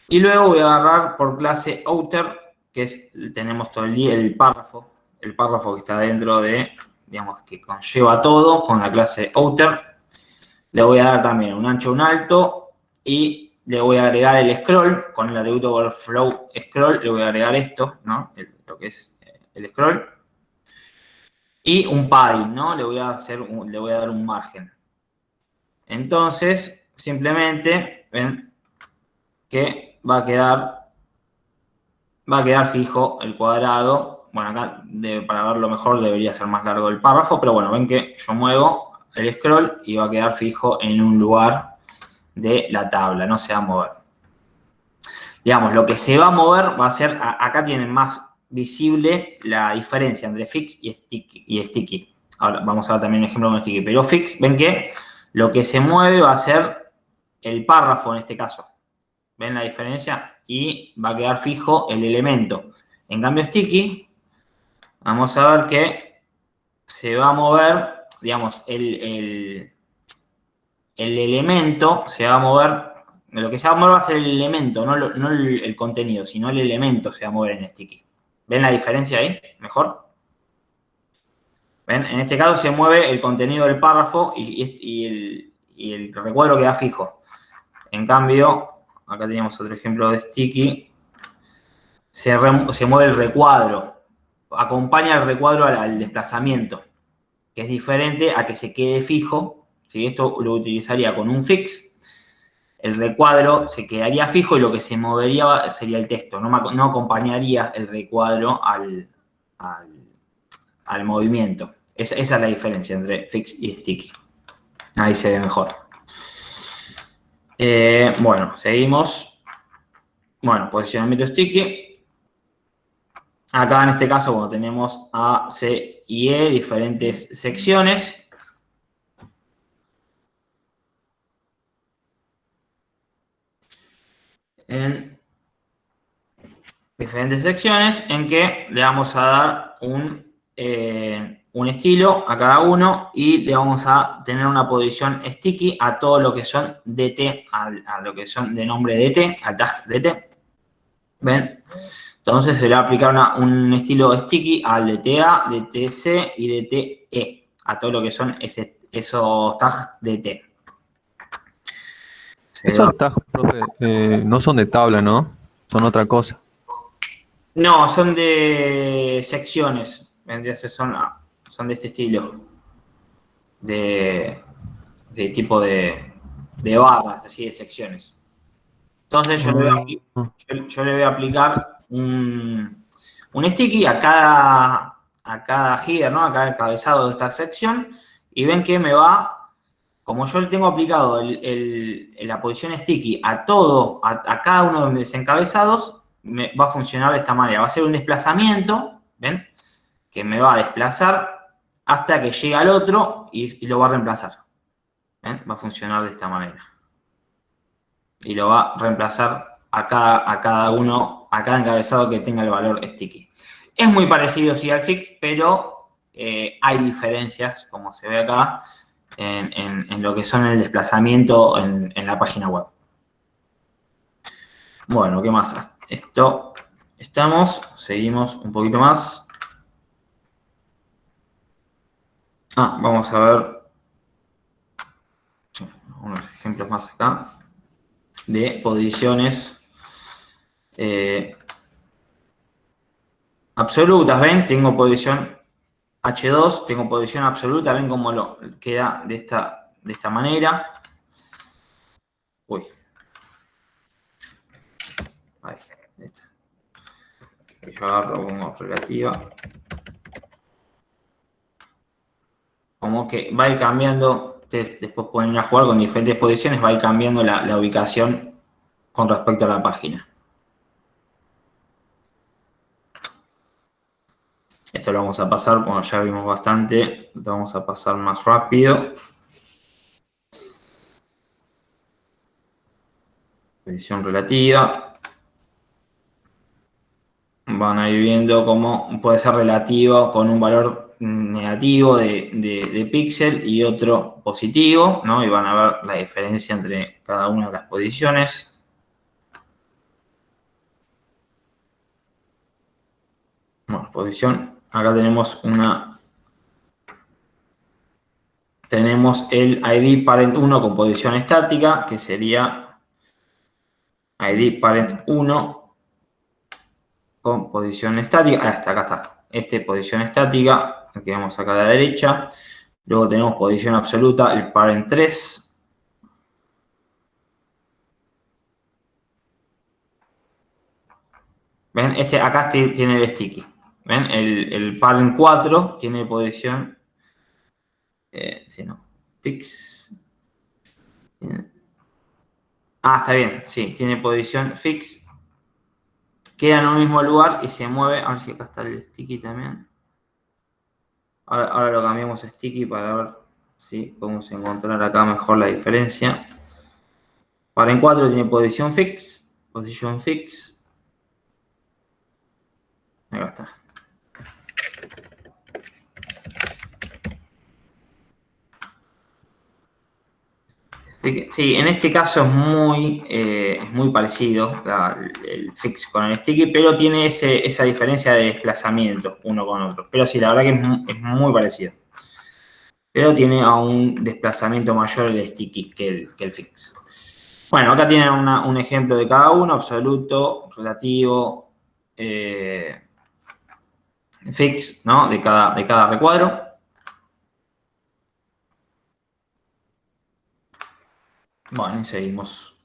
Y luego voy a agarrar por clase outer, que tenemos todo el párrafo que está dentro de, digamos, que conlleva todo con la clase outer. Le voy a dar también un ancho, un alto y le voy a agregar el scroll, con el atributo overflow scroll, le voy a agregar esto, ¿no? Lo que es el scroll. Y un padding, ¿no? Le voy a dar un margen. Entonces, simplemente, ven que va a quedar fijo el cuadrado. Bueno, acá para verlo mejor debería ser más largo el párrafo, pero bueno, ven que yo muevo el scroll y va a quedar fijo en un lugar de la tabla, no se va a mover. digamos, lo que se va a mover va a ser, acá tienen más visible la diferencia entre fix y sticky. Ahora vamos a ver también un ejemplo con sticky. Pero fix, ven que lo que se mueve va a ser el párrafo en este caso. ¿Ven la diferencia? Y va a quedar fijo el elemento. En cambio, sticky, vamos a ver que se va a mover, digamos, el elemento se va a mover. Lo que se va a mover va a ser el elemento, no el contenido, sino el elemento se va a mover en sticky. ¿Ven la diferencia ahí? ¿Mejor? ¿Ven? En este caso se mueve el contenido del párrafo y el recuadro queda fijo. En cambio, acá teníamos otro ejemplo de sticky. Se mueve el recuadro. Acompaña el recuadro al desplazamiento, que es diferente a que se quede fijo. ¿Sí? Esto lo utilizaría con un fix. El recuadro se quedaría fijo y lo que se movería sería el texto. No acompañaría el recuadro al movimiento. Esa es la diferencia entre fix y sticky. Ahí se ve mejor. Bueno, seguimos. Bueno, posicionamiento sticky. Acá en este caso, bueno, tenemos A, C y E, diferentes secciones. En diferentes secciones en que le vamos a dar un estilo a cada uno y le vamos a tener una posición sticky a todo lo que son DT, a lo que son de nombre DT, al tag DT. ¿Ven? Entonces se le va a aplicar un estilo sticky al DTA, DTC y DTE, a todo lo que son esos tags DT. Esos tags, profe, no son de tabla, ¿no? Son otra cosa. No, son de secciones. Son de este estilo. De tipo de barras, así de secciones. Entonces yo le voy a aplicar un sticky a cada header, ¿no? A cada encabezado de esta sección. Y ven que me va, como yo le tengo aplicado la posición sticky a cada uno de mis encabezados, va a funcionar de esta manera. Va a ser un desplazamiento, ¿ven? Que me va a desplazar hasta que llegue al otro y lo va a reemplazar. ¿Ven? Va a funcionar de esta manera. Y lo va a reemplazar a cada encabezado que tenga el valor sticky. Es muy parecido, sí, al fix, pero hay diferencias, como se ve acá, en lo que son el desplazamiento en la página web. Bueno, ¿qué más? Seguimos un poquito más. Vamos a ver unos ejemplos más acá de posiciones absolutas. ¿Ven? Tengo posición H2, tengo posición absoluta. ¿Ven cómo lo queda de esta manera? Uy. Ahí está. Yo agarro, pongo relativa. Como que va a ir cambiando. Ustedes después pueden ir a jugar con diferentes posiciones, va a ir cambiando la ubicación con respecto a la página. Esto lo vamos a pasar, bueno, ya vimos bastante, lo vamos a pasar más rápido. Posición relativa. Van a ir viendo cómo puede ser relativo con un valor negativo de píxel y otro positivo, ¿no? Y van a ver la diferencia entre cada una de las posiciones. Bueno, posición. Acá tenemos el ID parent 1 con posición estática, que sería ID parent 1 con posición estática. Acá está. Posición estática, aquí vamos acá a la derecha. Luego tenemos posición absoluta, el parent 3. ¿Ven? Acá tiene el sticky. ¿Ven? El parent 4 tiene posición. Si no, fix. Está bien. Sí, tiene posición fix. queda en un mismo lugar y se mueve. A ver si acá está el sticky también. Ahora lo cambiamos a sticky para ver si podemos encontrar acá mejor la diferencia. Para en 4 tiene position fix. Acá está. Sí, en este caso es muy parecido el fix con el sticky, pero tiene esa diferencia de desplazamiento uno con otro. Pero sí, la verdad que es muy parecido. Pero tiene a un desplazamiento mayor el sticky que el fix. Bueno, acá tienen un ejemplo de cada uno, absoluto, relativo, fix, ¿no? De cada recuadro. Bueno, y seguimos.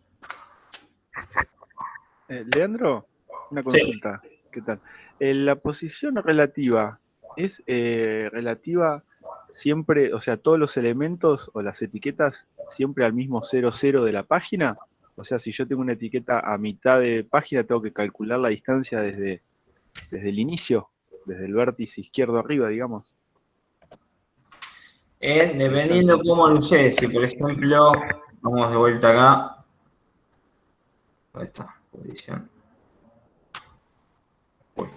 Leandro, una consulta. ¿Qué tal? La posición relativa es relativa siempre, o sea, todos los elementos o las etiquetas siempre al mismo 0,0 de la página. O sea, si yo tengo una etiqueta a mitad de página, tengo que calcular la distancia desde el inicio, desde el vértice izquierdo arriba, digamos. Dependiendo cómo lo uses, si por ejemplo, vamos de vuelta acá. Ahí está, posición. Uy.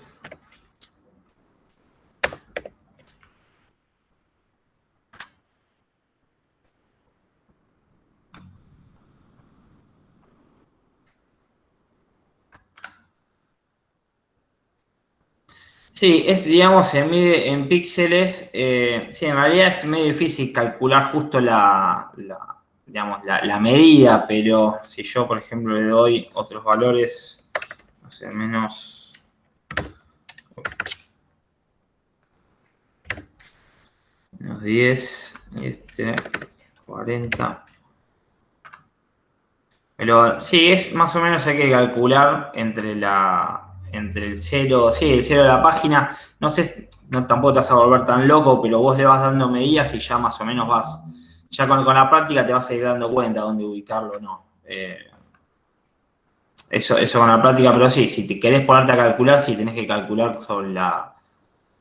Sí, digamos, se mide en píxeles. Sí, en realidad es medio difícil calcular justo digamos, la medida, pero si yo, por ejemplo, le doy otros valores, no sé, menos 10, 40. Pero sí, es más o menos hay que calcular entre el 0, sí, el 0 de la página. No sé, tampoco te vas a volver tan loco, pero vos le vas dando medidas y ya más o menos vas. Ya con la práctica te vas a ir dando cuenta dónde ubicarlo o no. Eso con la práctica, pero sí, si te querés ponerte a calcular, sí tenés que calcular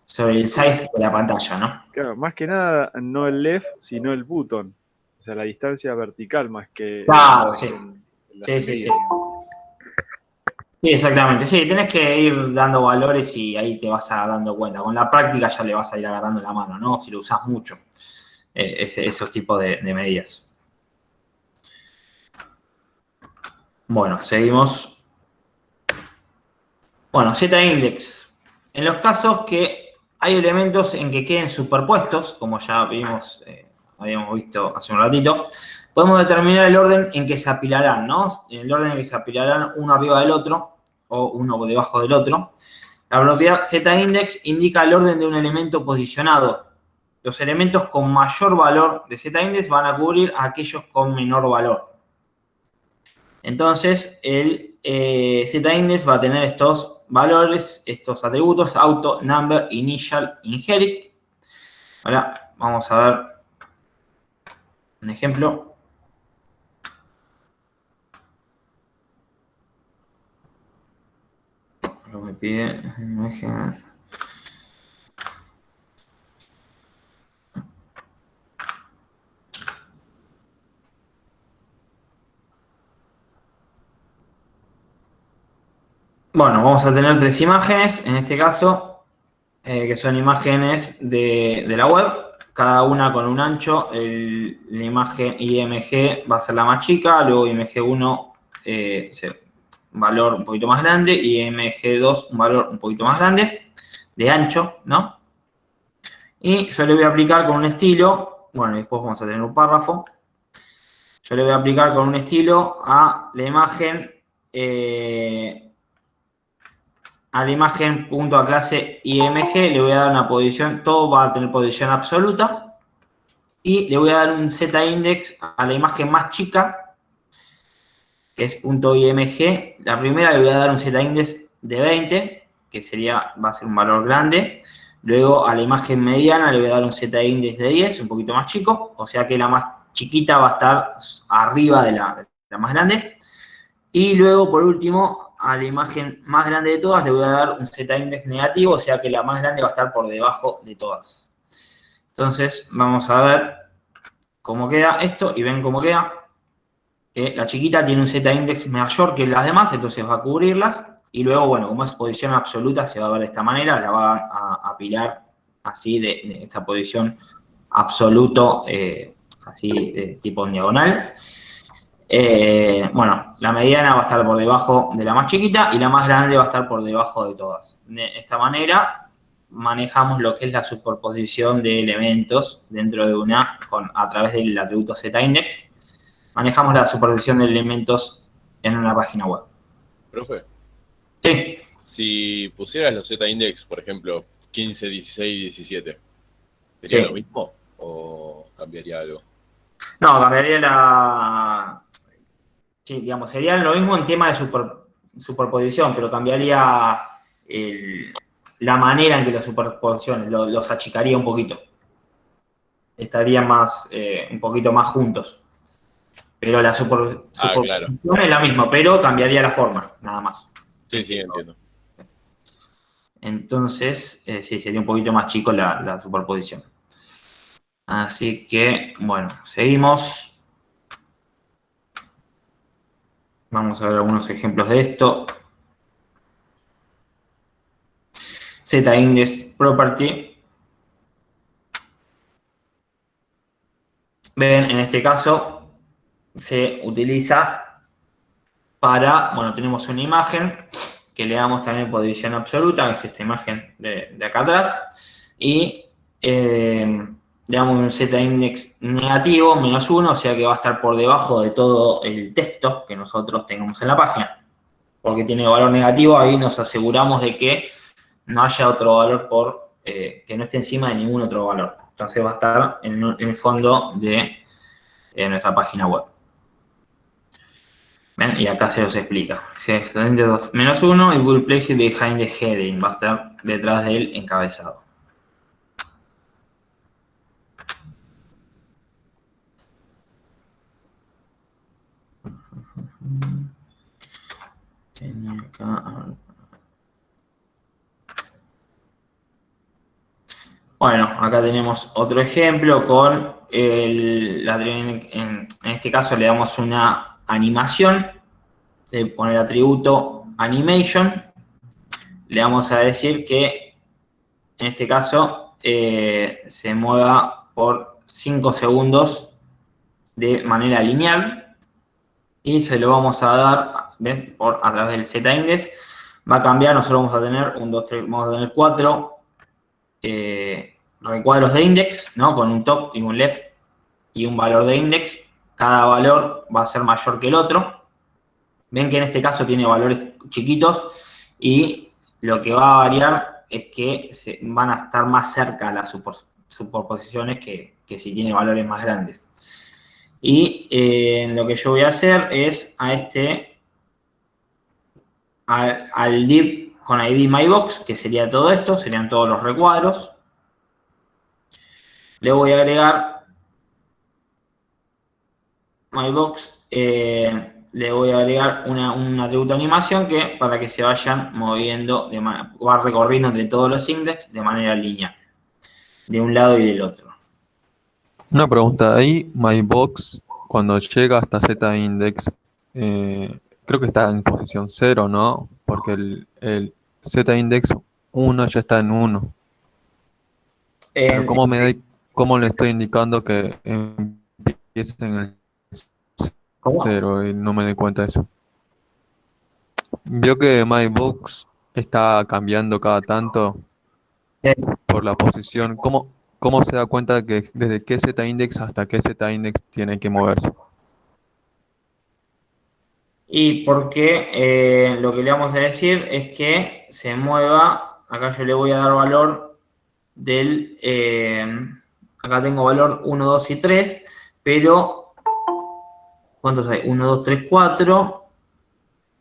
sobre el size de la pantalla, ¿no? Claro, más que nada, no el left, sino el button. O sea, la distancia vertical más que... Claro, sí. Sí. Sí. Sí, exactamente. Sí, tenés que ir dando valores y ahí te vas dando cuenta. Con la práctica ya le vas a ir agarrando la mano, ¿no? Si lo usás mucho, esos tipos de medidas. Bueno, seguimos. Bueno, Z-index. En los casos que hay elementos en que queden superpuestos, como ya habíamos visto hace un ratito, podemos determinar el orden en que se apilarán, ¿no? El orden en que se apilarán uno arriba del otro o uno debajo del otro. La propiedad Z-index indica el orden de un elemento posicionado. Los elementos con mayor valor de Z-index van a cubrir a aquellos con menor valor. Entonces, el Z-index va a tener estos valores, estos atributos, auto, number, initial, inherit. Ahora vamos a ver un ejemplo. Lo me pide imagen. Bueno, vamos a tener 3 imágenes, en este caso, que son imágenes de la web, cada una con un ancho. La imagen IMG va a ser la más chica, luego IMG1 valor un poquito más grande y IMG2 un valor un poquito más grande de ancho, ¿no? Y yo le voy a aplicar con un estilo, bueno, después vamos a tener un párrafo. Yo le voy a aplicar con un estilo a la imagen punto a clase IMG, le voy a dar una posición, todo va a tener posición absoluta, y le voy a dar un Z-index a la imagen más chica, que es punto .img. La primera le voy a dar un Z-index de 20, que va a ser un valor grande. Luego a la imagen mediana le voy a dar un Z-index de 10, un poquito más chico, o sea que la más chiquita va a estar arriba de la más grande. Y luego, por último, a la imagen más grande de todas le voy a dar un Z-index negativo, o sea que la más grande va a estar por debajo de todas. Entonces, vamos a ver cómo queda esto y ven cómo queda. Que la chiquita tiene un Z-index mayor que las demás, entonces va a cubrirlas. Y luego, bueno, como es posición absoluta, se va a ver de esta manera, la va a apilar así de esta posición absoluto, así de tipo en diagonal. Bueno, la mediana va a estar por debajo de la más chiquita y la más grande va a estar por debajo de todas. De esta manera manejamos lo que es la superposición de elementos dentro de una, a través del atributo Z-index. Manejamos la superposición de elementos en una página web. Profe, Sí. si pusieras los Z-index, por ejemplo, 15, 16, 17, ¿sería Sí. lo mismo o cambiaría algo? No, cambiaría la... Sí, digamos, sería lo mismo en tema de superposición, pero cambiaría la manera en que los superposiciones, los achicaría un poquito. Estarían más, un poquito más juntos. Pero la superposición claro. es la misma, pero cambiaría la forma, nada más. Sí, entiendo. Entonces, sí, sería un poquito más chico la superposición. Así que, bueno, seguimos. Vamos a ver algunos ejemplos de esto. Z-index property. Ven, en este caso se utiliza para, bueno, tenemos una imagen que le damos también posición absoluta, que es esta imagen de acá atrás, y le damos un Z-index negativo, -1, o sea que va a estar por debajo de todo el texto que nosotros tengamos en la página. Porque tiene valor negativo, ahí nos aseguramos de que no haya otro valor que no esté encima de ningún otro valor. Entonces va a estar en el fondo de nuestra página web. ¿Ven? Y acá se los explica. Si es -1, it will place it behind the heading. Va a estar detrás del encabezado. Bueno, acá tenemos otro ejemplo con en este caso le damos una animación, se pone el atributo animation, le vamos a decir que en este caso se mueva por 5 segundos de manera lineal y se lo vamos a dar, ¿ven? A través del Z-index, va a cambiar, nosotros vamos a tener 1, 2, 3, vamos a tener 4 recuadros de index, ¿no? Con un top y un left y un valor de index. Cada valor va a ser mayor que el otro. Ven que en este caso tiene valores chiquitos y lo que va a variar es que van a estar más cerca las superposiciones que si tiene valores más grandes. Y lo que yo voy a hacer es al div con ID mybox, que sería todo esto, serían todos los recuadros. Le voy a agregar mybox, le voy a agregar un atributo animación para que se vayan moviendo, va recorriendo entre todos los index de manera lineal, de un lado y del otro. Una pregunta, ahí mybox cuando llega hasta Z-index, creo que está en posición 0, ¿no? Porque el Z-index 1 ya está en 1. Pero ¿cómo le estoy indicando que empiece en el 0 y no me doy cuenta de eso? Vio que mybox está cambiando cada tanto por la posición. ¿Cómo se da cuenta que desde qué Z-index hasta qué Z-index tiene que moverse? Y porque lo que le vamos a decir es que se mueva, acá yo le voy a dar valor acá tengo valor 1, 2 y 3, pero ¿cuántos hay? 1, 2, 3, 4.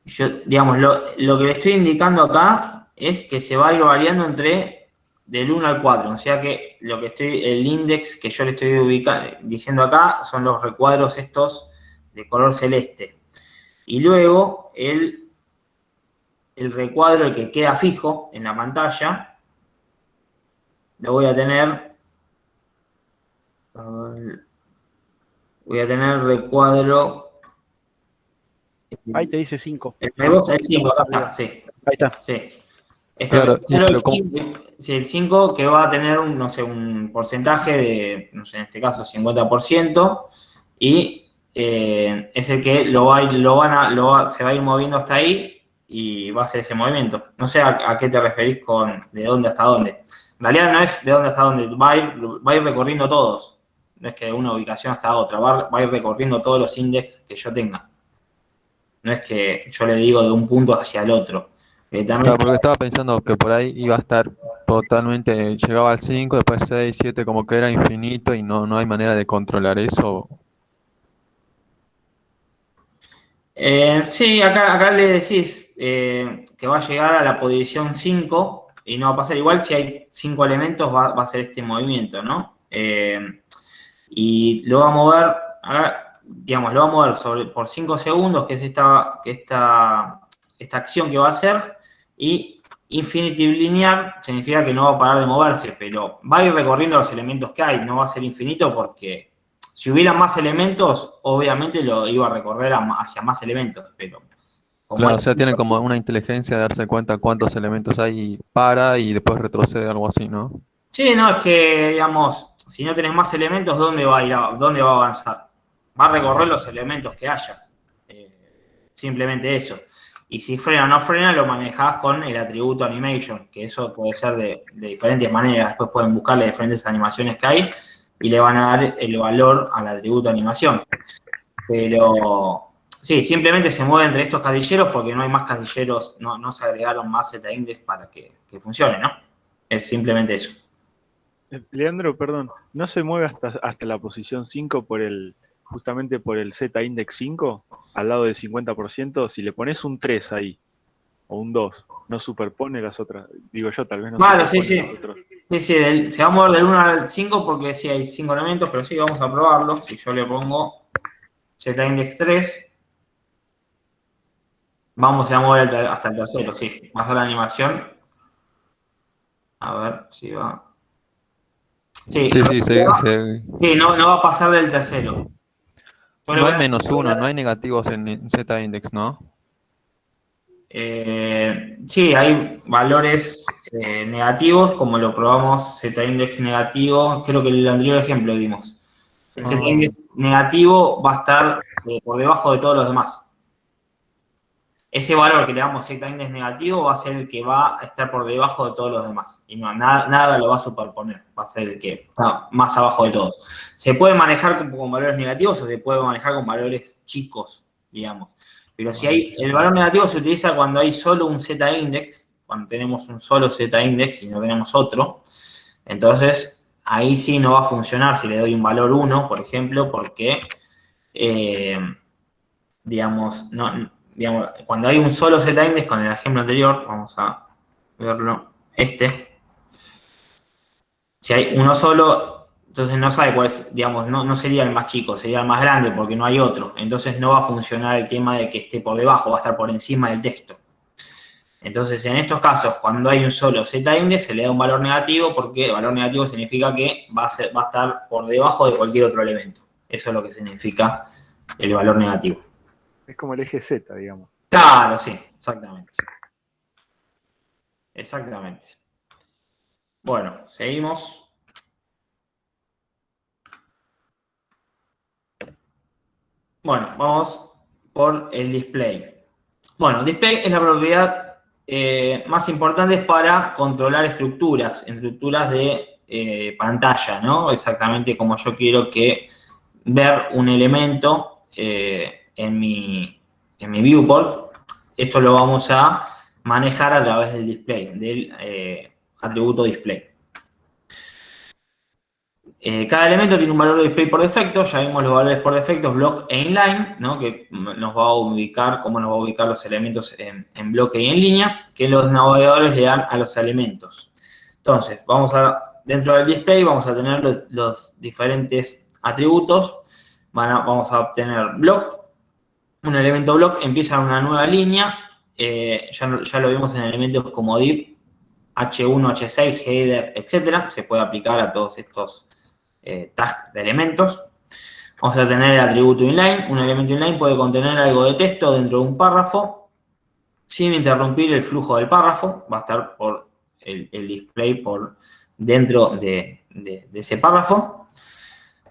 Yo, digamos, lo que le estoy indicando acá es que se va a ir variando del 1 al 4. O sea que el index que yo le estoy diciendo acá son los recuadros estos de color celeste. Y luego el recuadro, el que queda fijo en la pantalla, lo voy a tener. Voy a tener recuadro. Ahí te dice 5. El 5, acá está, sí. Ahí está. Sí. Claro, El 5 que va a tener un porcentaje de, no sé, en este caso 50%, y es el que se va a ir moviendo hasta ahí y va a hacer ese movimiento. No sé a qué te referís con de dónde hasta dónde. En realidad no es de dónde hasta dónde, va a ir recorriendo todos. No es que de una ubicación hasta otra, va a ir recorriendo todos los índices que yo tenga. No es que yo le digo de un punto hacia el otro. Claro, porque estaba pensando que por ahí iba a estar totalmente, llegaba al 5, después 6, 7, como que era infinito y no hay manera de controlar eso. Sí, acá le decís que va a llegar a la posición 5 y no va a pasar igual. Si hay 5 elementos va a ser este movimiento, ¿no? Y lo va a mover, digamos, lo va a mover por 5 segundos, que es esta acción que va a hacer, y infinitive linear significa que no va a parar de moverse, pero va a ir recorriendo los elementos que hay, no va a ser infinito porque si hubiera más elementos, obviamente lo iba a recorrer hacia más elementos, pero... Claro, o sea, tiene como una inteligencia de darse cuenta cuántos elementos hay y para y después retrocede, algo así, ¿no? Sí, no, es que, digamos, si no tenés más elementos, ¿dónde va a ir? ¿Dónde va a avanzar? Va a recorrer los elementos que haya. Simplemente eso. Y si frena o no frena, lo manejás con el atributo animation, que eso puede ser de diferentes maneras. Después pueden buscarle diferentes animaciones que hay y le van a dar el valor al atributo animación. Pero sí, simplemente se mueve entre estos casilleros porque no hay más casilleros, no se agregaron más Z-index para que funcione, ¿no? Es simplemente eso. Leandro, perdón, ¿no se mueve hasta la posición 5 justamente por el Z-index 5, al lado del 50%? Si le pones un 3 ahí, o un 2, ¿no superpone las otras? Digo yo, tal vez no Claro, superpone sí. las otras. Sí, se va a mover del 1 al 5 porque sí hay 5 elementos, pero sí, vamos a probarlo. Si yo le pongo Z-index 3, se va a mover hasta el tercero, sí. Va a hacer la animación. A ver si va. Sí, sí, no va a pasar del tercero. No hay -1, no hay negativos en Z-index, ¿no? Sí, hay valores negativos, como lo probamos, Z-index negativo, creo que el anterior ejemplo dimos. El Z-index negativo va a estar por debajo de todos los demás. Ese valor que le damos Z-index negativo va a ser el que va a estar por debajo de todos los demás. Y nada lo va a superponer, va a ser el que está más abajo de todos. Se puede manejar con valores negativos o se puede manejar con valores chicos, digamos. Pero si el valor negativo se utiliza cuando hay solo un Z-index, cuando tenemos un solo Z-index y no tenemos otro, entonces ahí sí no va a funcionar si le doy un valor 1, por ejemplo, porque, digamos, cuando hay un solo Z-index, con el ejemplo anterior, vamos a verlo, si hay uno solo, entonces no sabe cuál es, digamos, no sería el más chico, sería el más grande porque no hay otro. Entonces no va a funcionar el tema de que esté por debajo, va a estar por encima del texto. Entonces, en estos casos, cuando hay un solo Z-index, se le da un valor negativo porque el valor negativo significa que va a estar por debajo de cualquier otro elemento. Eso es lo que significa el valor negativo. Es como el eje Z, digamos. Claro, sí, exactamente. Exactamente. Bueno, seguimos. Bueno, vamos por el display. Bueno, display es la propiedad más importante para controlar estructuras de pantalla, ¿no? Exactamente como yo quiero ver un elemento en mi viewport. Esto lo vamos a manejar a través del display, del atributo display. Cada elemento tiene un valor de display por defecto, ya vimos los valores por defecto, block e inline, ¿no? Que nos va a ubicar, cómo nos va a ubicar los elementos en bloque y en línea, que los navegadores le dan a los elementos. Entonces, dentro del display vamos a tener los diferentes atributos, vamos a obtener block, un elemento block empieza en una nueva línea, ya lo vimos en elementos como div, H1, H6, header, etcétera. Se puede aplicar a todos estos tags de elementos. Vamos a tener el atributo inline. Un elemento inline puede contener algo de texto dentro de un párrafo sin interrumpir el flujo del párrafo. Va a estar por el display por dentro de ese párrafo.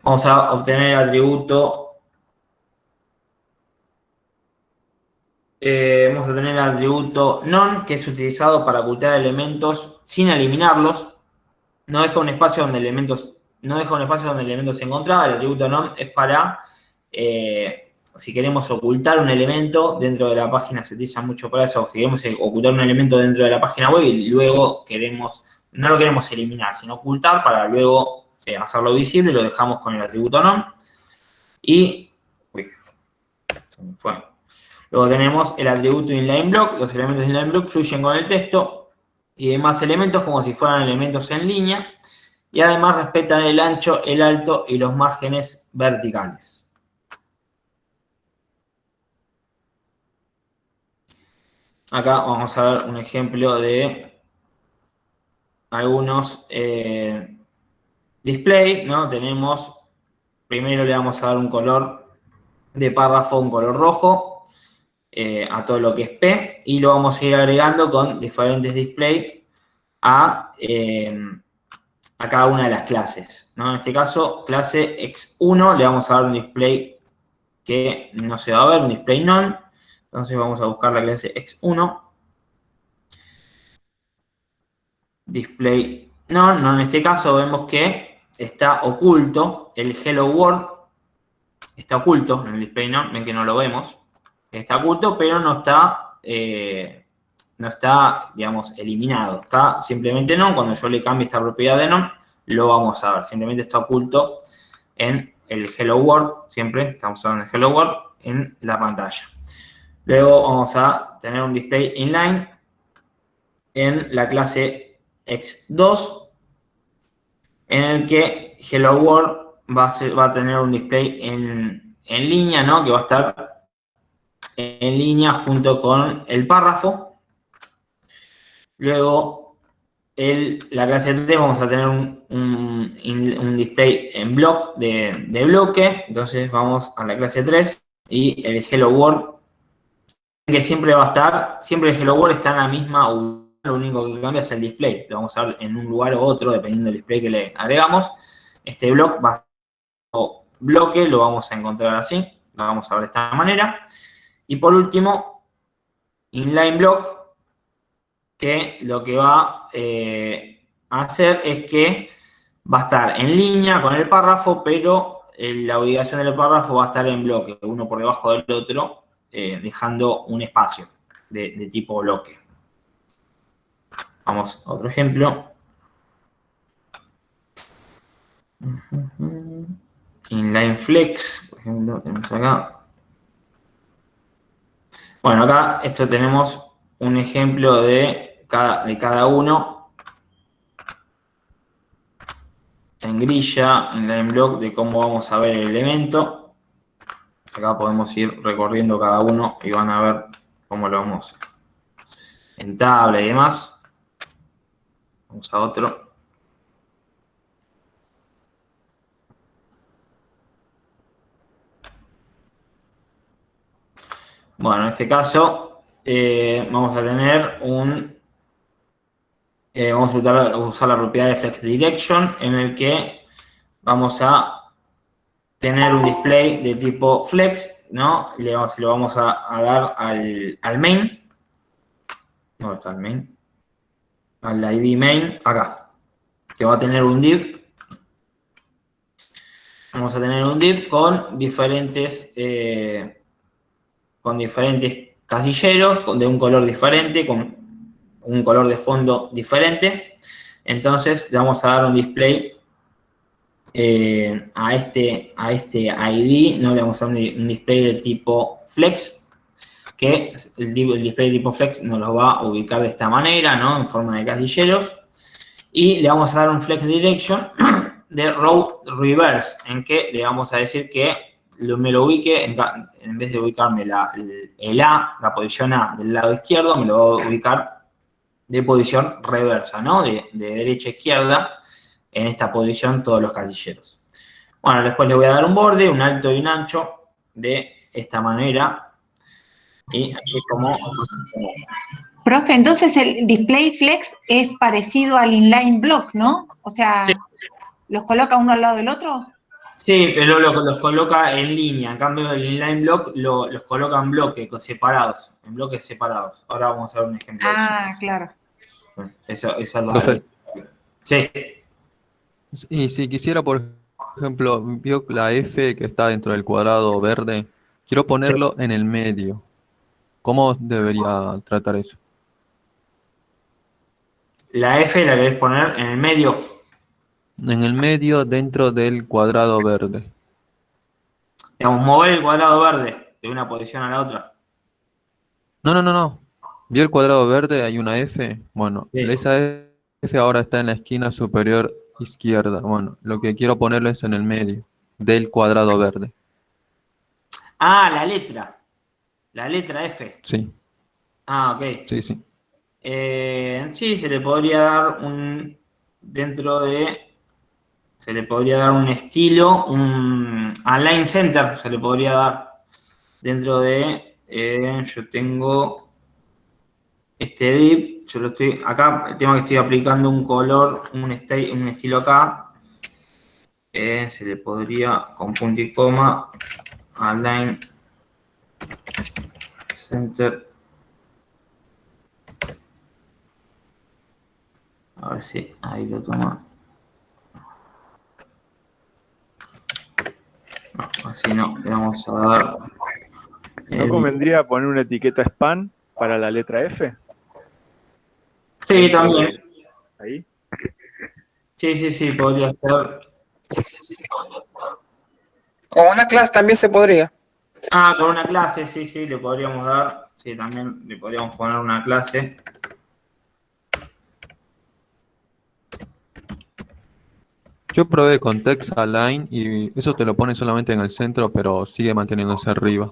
Vamos a obtener el atributo. Vamos a tener el atributo non, que es utilizado para ocultar elementos sin eliminarlos. No deja un espacio donde elementos se encontraba. El atributo non es para, si queremos ocultar un elemento dentro de la página, se utiliza mucho para eso. Si queremos ocultar un elemento dentro de la página web y luego no lo queremos eliminar, sino ocultar para luego hacerlo visible, lo dejamos con el atributo non. Y, se me fue. Luego tenemos el atributo inline-block. Los elementos de inline-block fluyen con el texto y demás elementos como si fueran elementos en línea. Y además respetan el ancho, el alto y los márgenes verticales. Acá vamos a ver un ejemplo de algunos display, ¿no? Primero le vamos a dar un color de párrafo, un color rojo. A todo lo que es P, y lo vamos a ir agregando con diferentes displays a cada una de las clases, ¿no? En este caso, clase X1, le vamos a dar un display que no se va a ver, un display non. Entonces vamos a buscar la clase X1. Display non, en este caso vemos que está oculto, el Hello World está oculto en el display non, ven que no lo vemos. Está oculto, pero no está, digamos, eliminado. Está simplemente non. Cuando yo le cambie esta propiedad de non, lo vamos a ver. Simplemente está oculto en el Hello World. Siempre estamos hablando del Hello World en la pantalla. Luego vamos a tener un display inline en la clase X2, en el que Hello World va a tener un display en línea, ¿no? Que va a estar en línea junto con el párrafo. Luego, la clase 3 vamos a tener un display en block de bloque. Entonces vamos a la clase 3 y el Hello World, que siempre va a estar, siempre el Hello World está en la misma, lo único que cambia es el display. Lo vamos a ver en un lugar u otro, dependiendo del display que le agregamos. Este block va a bloque, lo vamos a encontrar así, lo vamos a ver de esta manera. Y por último, inline block, que lo que va a hacer es que va a estar en línea con el párrafo, pero la ubicación del párrafo va a estar en bloque, uno por debajo del otro, dejando un espacio de tipo bloque. Vamos a otro ejemplo. Inline flex, por ejemplo, tenemos acá. Bueno, acá tenemos un ejemplo de cada uno en grilla, en line block, de cómo vamos a ver el elemento. Acá podemos ir recorriendo cada uno y van a ver cómo lo vamos en tabla y demás. Vamos a otro. Bueno, en este caso vamos a tener vamos a usar la propiedad de flex direction, en el que vamos a tener un display de tipo flex, ¿no? Lo vamos a dar al main. ¿Dónde está el main? Al ID main, acá, que va a tener un div. Vamos a tener un div con diferentes casilleros de un color diferente, con un color de fondo diferente. Entonces le vamos a dar un display a este ID, no le vamos a dar un display de tipo flex, que el display de tipo flex nos lo va a ubicar de esta manera, ¿no? En forma de casilleros. Y le vamos a dar un flex direction de row reverse, en que le vamos a decir que me lo ubique, en vez de ubicarme la posición A del lado izquierdo, me lo va a ubicar de posición reversa, ¿no? De derecha a izquierda, en esta posición todos los casilleros. Bueno, después le voy a dar un borde, un alto y un ancho, de esta manera. Y así es como... Profe, entonces el display flex es parecido al inline block, ¿no? O sea, Sí. ¿los coloca uno al lado del otro? Sí, pero los coloca en línea. En cambio, el inline block los coloca en bloques separados, en bloques separados. Ahora vamos a ver un ejemplo. Ah, claro. Esa es la... Profe. Sí. Y si quisiera, por ejemplo, vio la F que está dentro del cuadrado verde, quiero ponerlo en el medio. ¿Cómo debería tratar eso? La F la querés poner en el medio. En el medio, dentro del cuadrado verde. Digamos, mover el cuadrado verde de una posición a la otra. No. ¿Vio el cuadrado verde? Hay una F. Bueno, Sí. esa F ahora está en la esquina superior izquierda. Bueno, lo que quiero ponerlo es en el medio del cuadrado verde. Ah, la letra. La letra F. Sí, Ah, ok. sí. Sí, se le podría dar se le podría dar un estilo, un align center, se le podría dar dentro de, yo tengo este div, yo lo estoy, acá, el tema que estoy aplicando un color, un estilo acá, se le podría, con punto y coma, align center. A ver si ahí lo toma. No, así no, le vamos a dar. ¿No convendría poner una etiqueta span para la letra F? Sí, también. Ahí. Sí, podría ser. Con una clase también se podría. Ah, con una clase, sí, le podríamos dar. Sí, también le podríamos poner una clase. Yo probé con Text Align y eso te lo pone solamente en el centro, pero sigue manteniéndose arriba.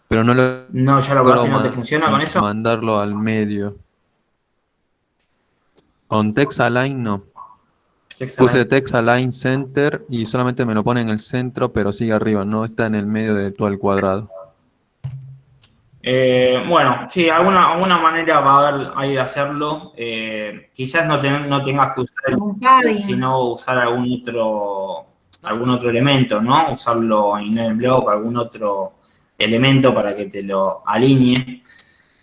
Pero no No, ya lo logro probaste y no te funciona con eso. mandarlo al medio. Con Text Align no. Puse Text Align Center y solamente me lo pone en el centro, pero sigue arriba, no está en el medio de todo el cuadrado. Bueno, sí, alguna manera va a haber ahí de hacerlo. Quizás no tengas que usar Un padding. sino usar algún otro elemento, ¿no? Usarlo en el block, algún otro elemento para que te lo alinee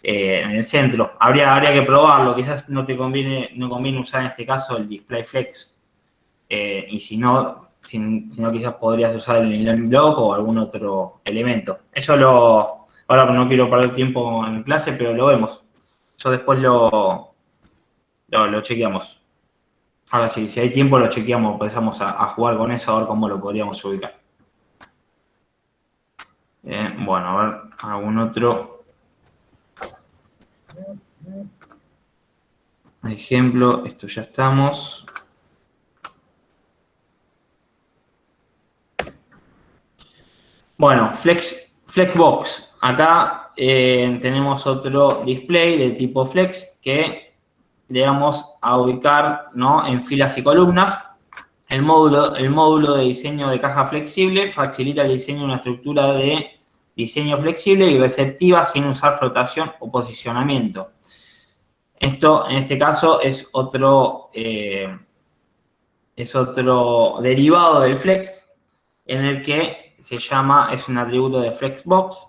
en el centro. Habría que probarlo, quizás no conviene usar en este caso el display flex. Y si no, quizás podrías usar el inline block o algún otro elemento. Ahora no quiero perder tiempo en clase, pero lo vemos. Yo después lo chequeamos. Ahora sí, si hay tiempo lo chequeamos, empezamos a jugar con eso, a ver cómo lo podríamos ubicar. Bueno, a ver, algún otro ejemplo. Esto ya estamos. Bueno, Flexbox. Acá tenemos otro display de tipo Flex que le vamos a ubicar, ¿no?, en filas y columnas. El módulo de diseño de caja flexible facilita el diseño de una estructura de diseño flexible y receptiva sin usar flotación o posicionamiento. Esto, en este caso, es otro derivado del Flex, en el que es un atributo de Flexbox,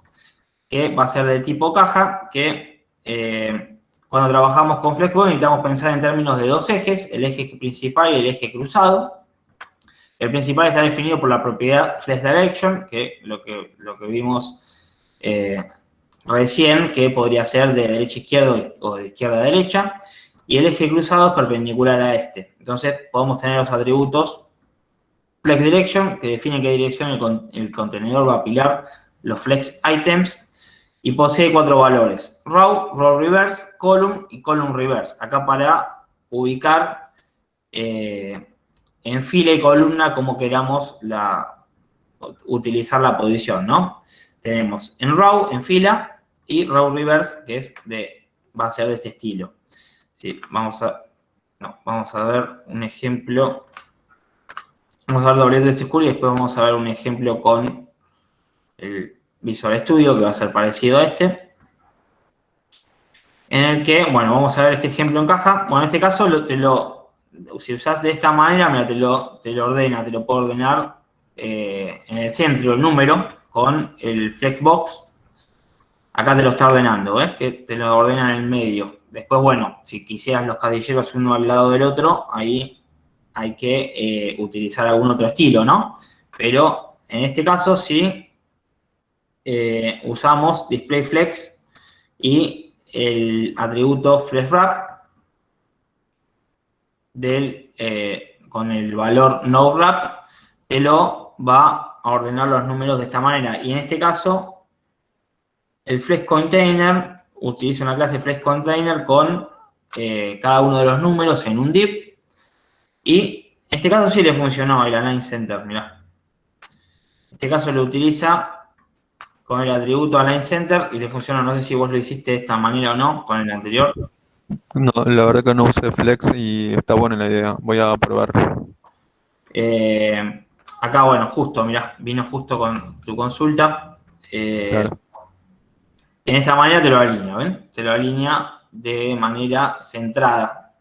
que va a ser de tipo caja, que cuando trabajamos con Flexbox necesitamos pensar en términos de dos ejes, el eje principal y el eje cruzado. El principal está definido por la propiedad FlexDirection, que lo que vimos recién, que podría ser de derecha a izquierda o de izquierda a derecha, y el eje cruzado es perpendicular a este. Entonces podemos tener los atributos FlexDirection, que define qué dirección el contenedor va a apilar los flex items, y posee 4 valores: row, row reverse, column y column reverse. Acá para ubicar en fila y columna como queramos utilizar la posición, ¿no? Tenemos en row, en fila, y row reverse, que va a ser de este estilo. Sí, vamos a ver un ejemplo. Vamos a ver doble School y después vamos a ver un ejemplo con el Visual Studio, que va a ser parecido a este. En el que, bueno, vamos a ver este ejemplo en caja. Bueno, en este caso, si usas de esta manera, mira, te lo puedo ordenar en el centro el número con el Flexbox. Acá te lo está ordenando, ¿ves? Que te lo ordena en el medio. Después, bueno, si quisieras los casilleros uno al lado del otro, ahí hay que utilizar algún otro estilo, ¿no? Pero en este caso sí usamos DisplayFlex y el atributo FlexWrap con el valor NoWrap te lo va a ordenar los números de esta manera. Y en este caso, el FlexContainer utiliza una clase FlexContainer con cada uno de los números en un div. Y en este caso sí le funcionó el Align Center, mirá. En este caso lo utiliza con el atributo Align Center y le funciona. No sé si vos lo hiciste de esta manera o no con el anterior. No, la verdad que no usé Flex y está buena la idea. Voy a probar. Acá, bueno, justo, mirá, vino justo con tu consulta. Claro. En esta manera te lo alinea, ¿ven? Te lo alinea de manera centrada.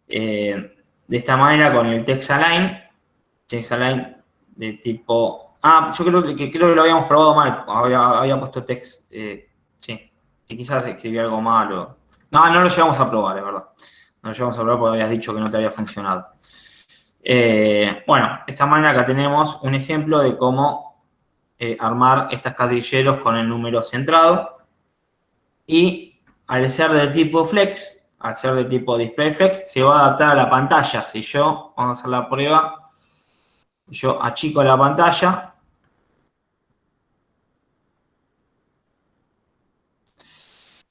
De esta manera con el Text Align de tipo... yo creo que lo habíamos probado mal. Había puesto text... sí, que quizás escribí algo mal o... No lo llegamos a probar, es verdad. No lo llegamos a probar porque habías dicho que no te había funcionado. Bueno, de esta manera acá tenemos un ejemplo de cómo armar estas casilleros con el número centrado. Y al ser de tipo Flex, al ser de tipo DisplayFlex, se va a adaptar a la pantalla. Si yo, vamos a hacer la prueba, yo achico la pantalla,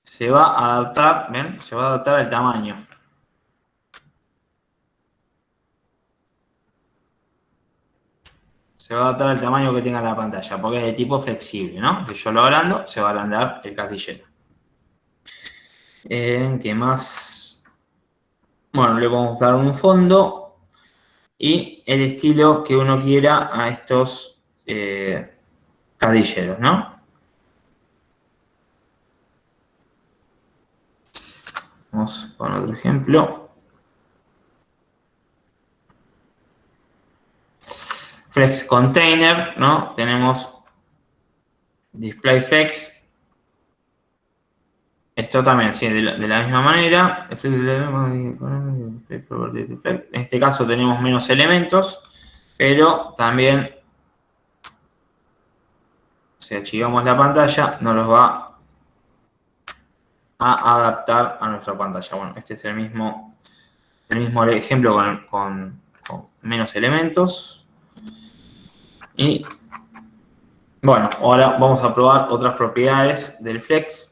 se va a adaptar, ¿ven? Se va a adaptar al tamaño. Se va a adaptar al tamaño que tenga la pantalla, porque es de tipo flexible, ¿no? Si yo lo agrando, se va a agrandar el casillero. ¿Qué más? Bueno, le vamos a dar un fondo y el estilo que uno quiera a estos casilleros, ¿no? Vamos con otro ejemplo. Flex Container, ¿no? Tenemos DisplayFlex. Esto también, sí, de la misma manera. En este caso tenemos menos elementos, pero también, si archivamos la pantalla, nos los va a adaptar a nuestra pantalla. Bueno, este es el mismo ejemplo con menos elementos. Y bueno, ahora vamos a probar otras propiedades del Flex.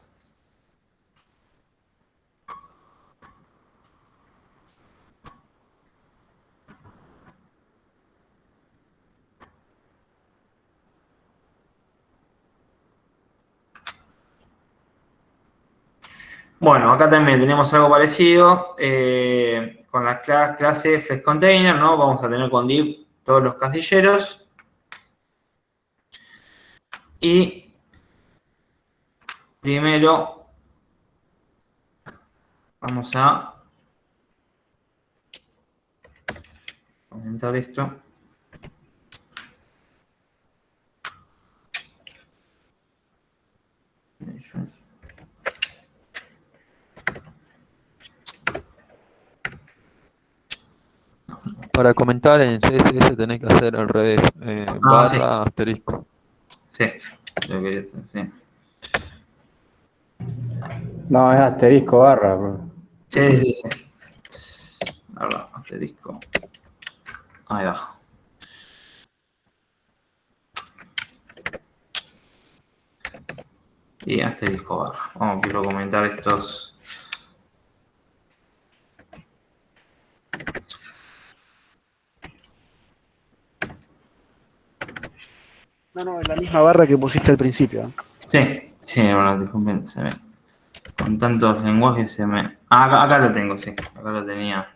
Bueno, acá también tenemos algo parecido con la clase FlexContainer, ¿no? Vamos a tener con div todos los casilleros. Y primero vamos a aumentar esto. Para comentar en CSS tenés que hacer al revés, barra asterisco. Sí, lo que sí. No, es asterisco barra, bro. Sí. Barra, asterisco. Ahí va. Y asterisco barra. Vamos, quiero comentar estos. No, es la misma barra que pusiste al principio. Sí, sí, bueno, disculpen, se me... Con tantos lenguajes se me... Ah, acá lo tengo, sí, acá lo tenía.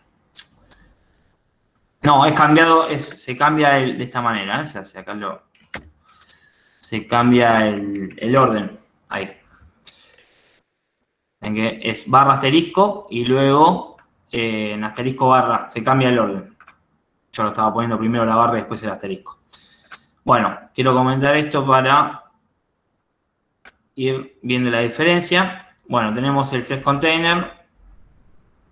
No, es cambiado, se cambia de esta manera, ¿eh? Se acá se cambia el orden, ahí. En que es barra asterisco y luego en asterisco barra, se cambia el orden. Yo lo estaba poniendo primero la barra y después el asterisco. Bueno, quiero comentar esto para ir viendo la diferencia. Bueno, tenemos el flex container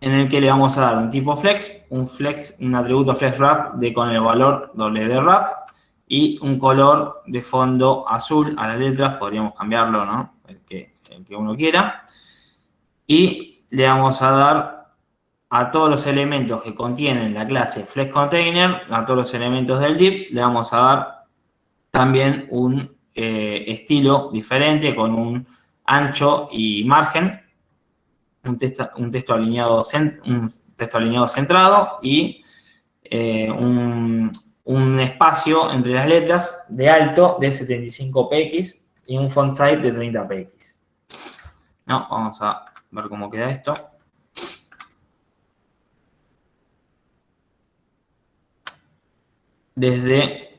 en el que le vamos a dar un tipo flex, un atributo flex wrap con el valor wrap y un color de fondo azul a las letras, podríamos cambiarlo, ¿no? El que uno quiera. Y le vamos a dar a todos los elementos que contienen la clase flex container, a todos los elementos del div, le vamos a dar también un estilo diferente con un ancho y margen, un texto alineado centrado y un espacio entre las letras de alto de 75 px y un font size de 30 px. No, vamos a ver cómo queda esto. Desde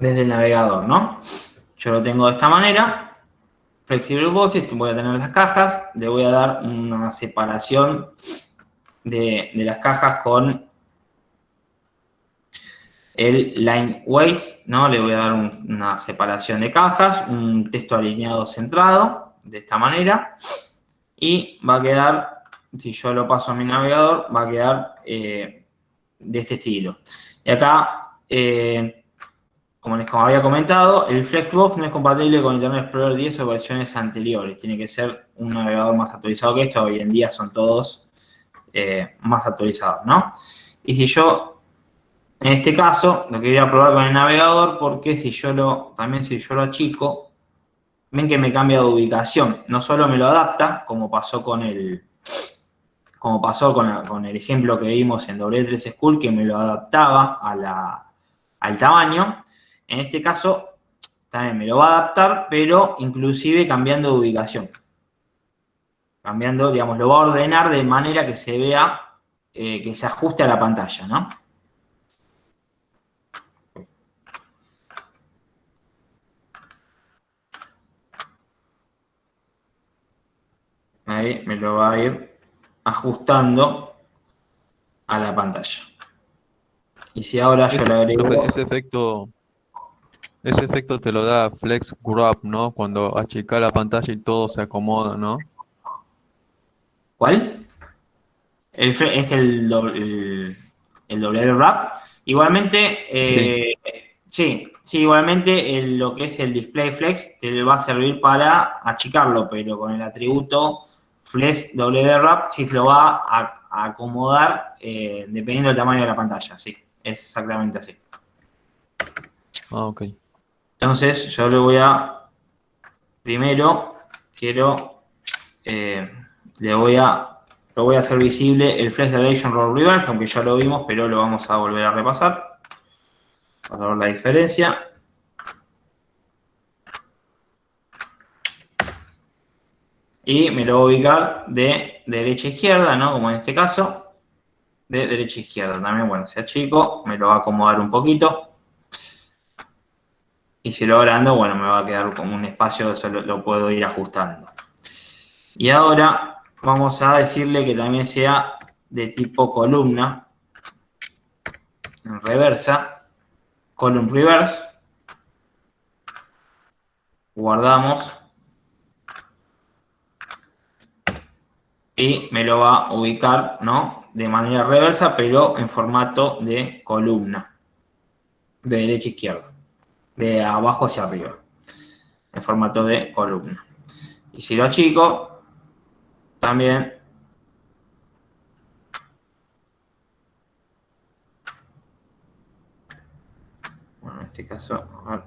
el navegador, ¿no? Yo lo tengo de esta manera. Flexible Boxes, voy a tener las cajas, le voy a dar una separación de las cajas con el line weights, ¿no? Le voy a dar una separación de cajas, un texto alineado centrado, de esta manera, y va a quedar, si yo lo paso a mi navegador, va a quedar de este estilo. Y acá, como les había comentado, el Flexbox no es compatible con Internet Explorer 10 o versiones anteriores. Tiene que ser un navegador más actualizado que esto. Hoy en día son todos más actualizados, ¿no? Y si yo, en este caso, lo quería probar con el navegador, porque si yo lo achico, ven que me cambia de ubicación. No solo me lo adapta, como pasó con el ejemplo que vimos en W3 School, que me lo adaptaba al tamaño. En este caso, también me lo va a adaptar, pero inclusive cambiando de ubicación. Cambiando, digamos, lo va a ordenar de manera que se vea, que se ajuste a la pantalla, ¿no? Ahí me lo va a ir ajustando a la pantalla. Y si ahora yo le agrego... Profe, ese efecto te lo da Flex Wrap, ¿no? Cuando achica la pantalla y todo se acomoda, ¿no? ¿Cuál? El W wrap. Igualmente, sí, igualmente lo que es el display flex te va a servir para achicarlo, pero con el atributo flex W wrap sí lo va a acomodar dependiendo del tamaño de la pantalla, sí, es exactamente así. Ah, ok. Entonces yo le voy a, primero lo voy a hacer visible el Flex Direction Roll Reverse, aunque ya lo vimos, pero lo vamos a volver a repasar para ver la diferencia. Y me lo voy a ubicar de derecha a izquierda, ¿no? Como en este caso, de derecha a izquierda. También, bueno, si achico, me lo va a acomodar un poquito. Y si lo agrando, bueno, me va a quedar como un espacio, eso lo puedo ir ajustando. Y ahora vamos a decirle que también sea de tipo columna, en reversa, column reverse. Guardamos. Y me lo va a ubicar, ¿no? De manera reversa, pero en formato de columna. De derecha a izquierda. De abajo hacia arriba. En formato de columna. Y si lo achico, también bueno, en este caso, a ver.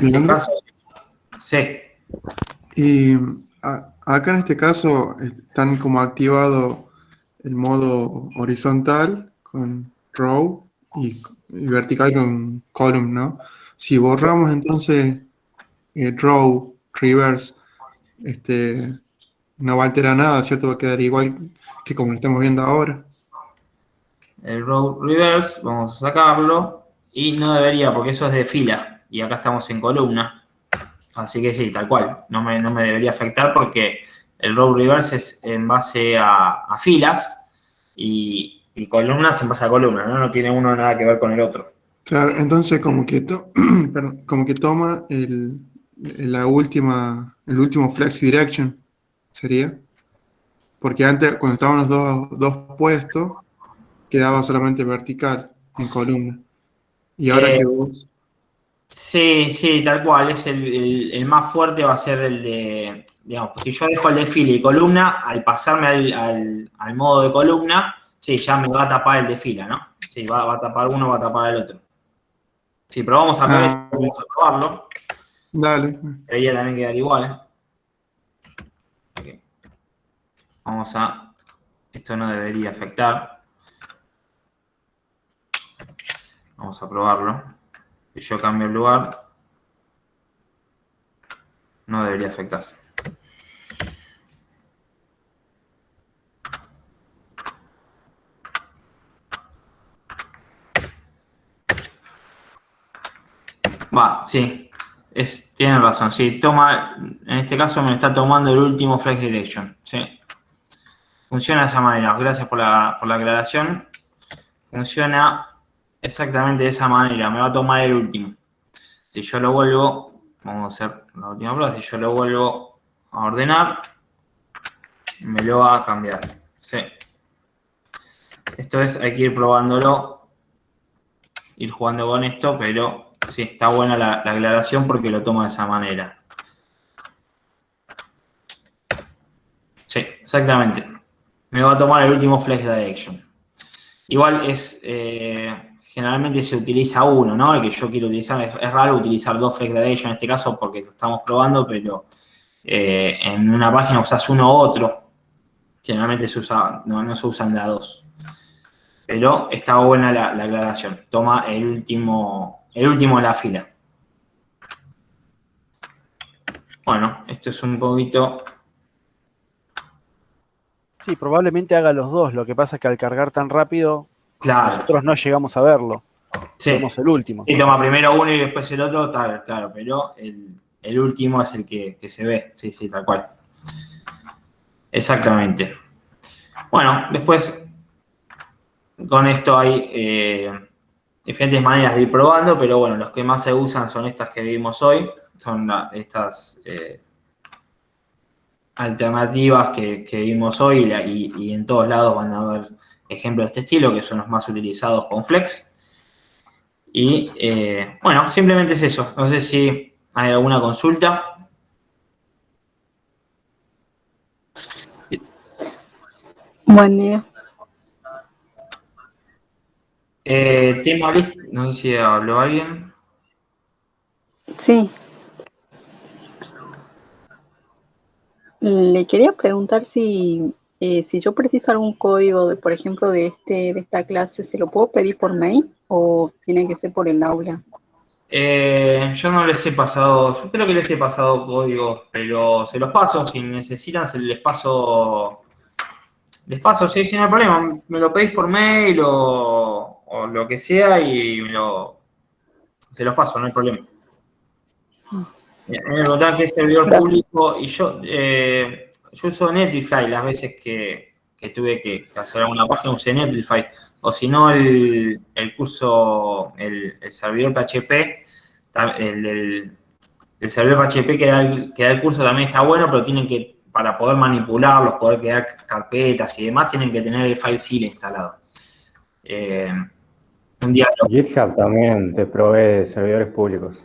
En este caso, sí. Y acá en este caso están como activado el modo horizontal con row y vertical con column, ¿no? Si borramos entonces row, reverse, no va a alterar nada, ¿cierto? Va a quedar igual que como lo estamos viendo ahora. El row reverse, vamos a sacarlo. Y no debería, porque eso es de fila. Y acá estamos en columna. Así que sí, tal cual. No me debería afectar porque el row reverse es en base a filas y columnas en base a columnas, ¿no? No tiene uno nada que ver con el otro. Claro, entonces como que, perdón, como que toma el último flex direction, ¿sería? Porque antes, cuando estaban los dos puestos, quedaba solamente vertical en columna. Y ahora que vos... Sí, tal cual. Es el más fuerte va a ser el de, digamos, pues si yo dejo el de fila y columna, al pasarme al modo de columna, sí, ya me va a tapar el de fila, ¿no? Sí, va a tapar uno, va a tapar el otro. Sí, pero vamos a ver, vamos a probarlo. Dale. Debería también quedar igual. Okay. Vamos a... Esto no debería afectar. Vamos a probarlo. Si yo cambio el lugar, no debería afectar. Va, sí. Tienen razón. Sí, toma, en este caso me está tomando el último flex direction. Sí. Funciona de esa manera. Gracias por la aclaración. Funciona exactamente de esa manera. Me va a tomar el último. Si yo lo vuelvo, vamos a hacer la última prueba. Si yo lo vuelvo a ordenar, me lo va a cambiar. Sí. Esto es, hay que ir probándolo, ir jugando con esto, pero sí, está buena la aclaración porque lo toma de esa manera. Sí, exactamente. Me va a tomar el último flex direction. Igual es, generalmente se utiliza uno, ¿no? El que yo quiero utilizar, es raro utilizar dos flex direction en este caso porque lo estamos probando, pero en una página usas uno u otro. Generalmente no se usan de a dos. Pero está buena la aclaración. Toma el último de la fila. Bueno, esto es un poquito... Sí, probablemente haga los dos. Lo que pasa es que al cargar tan rápido, Claro. nosotros no llegamos a verlo. Sí. Vemos el último. Y toma primero uno y después el otro, claro, pero el último es el que se ve. Sí, tal cual. Exactamente. Bueno, después con esto hay diferentes maneras de ir probando, pero bueno, los que más se usan son estas que vimos hoy. Son estas alternativas que vimos hoy y en todos lados van a haber ejemplos de este estilo, que son los más utilizados con Flex. Y bueno, simplemente es eso. No sé si hay alguna consulta. Buen día. Tema list, no sé si habló alguien. Sí. Le quería preguntar si yo preciso algún código, por ejemplo, de esta clase, ¿se lo puedo pedir por mail o tiene que ser por el aula? Yo no les he pasado, yo creo que les he pasado códigos, pero se los paso, si necesitan, les paso, si no hay problema, me lo pedís por mail o lo que sea y se los paso, no hay problema. Me preguntaban qué es servidor público y yo uso Netlify las veces que tuve que hacer alguna página, usé Netlify, o si no el curso, el servidor PHP, el servidor PHP que da el curso también está bueno, pero tienen que, para poder manipularlos, poder crear carpetas y demás, tienen que tener el FileZilla instalado. Un día GitHub también te provee servidores públicos.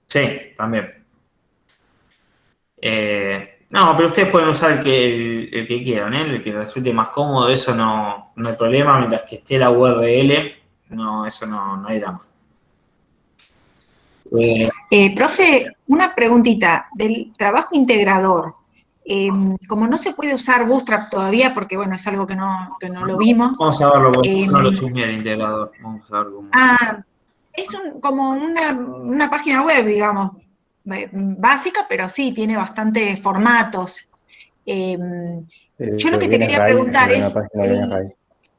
Sí, también. No, pero ustedes pueden usar el que quieran, ¿eh? El que resulte más cómodo, eso no hay problema, mientras que esté la URL, no, eso no hay drama. Profe, una preguntita del trabajo integrador. Como no se puede usar Bootstrap todavía, porque bueno, es algo que no lo vimos. Vamos a verlo, porque no lo chusmeé el integrador. Vamos a ver cómo. Es como una página web, digamos, básica, pero sí, tiene bastantes formatos. Yo lo que te quería preguntar es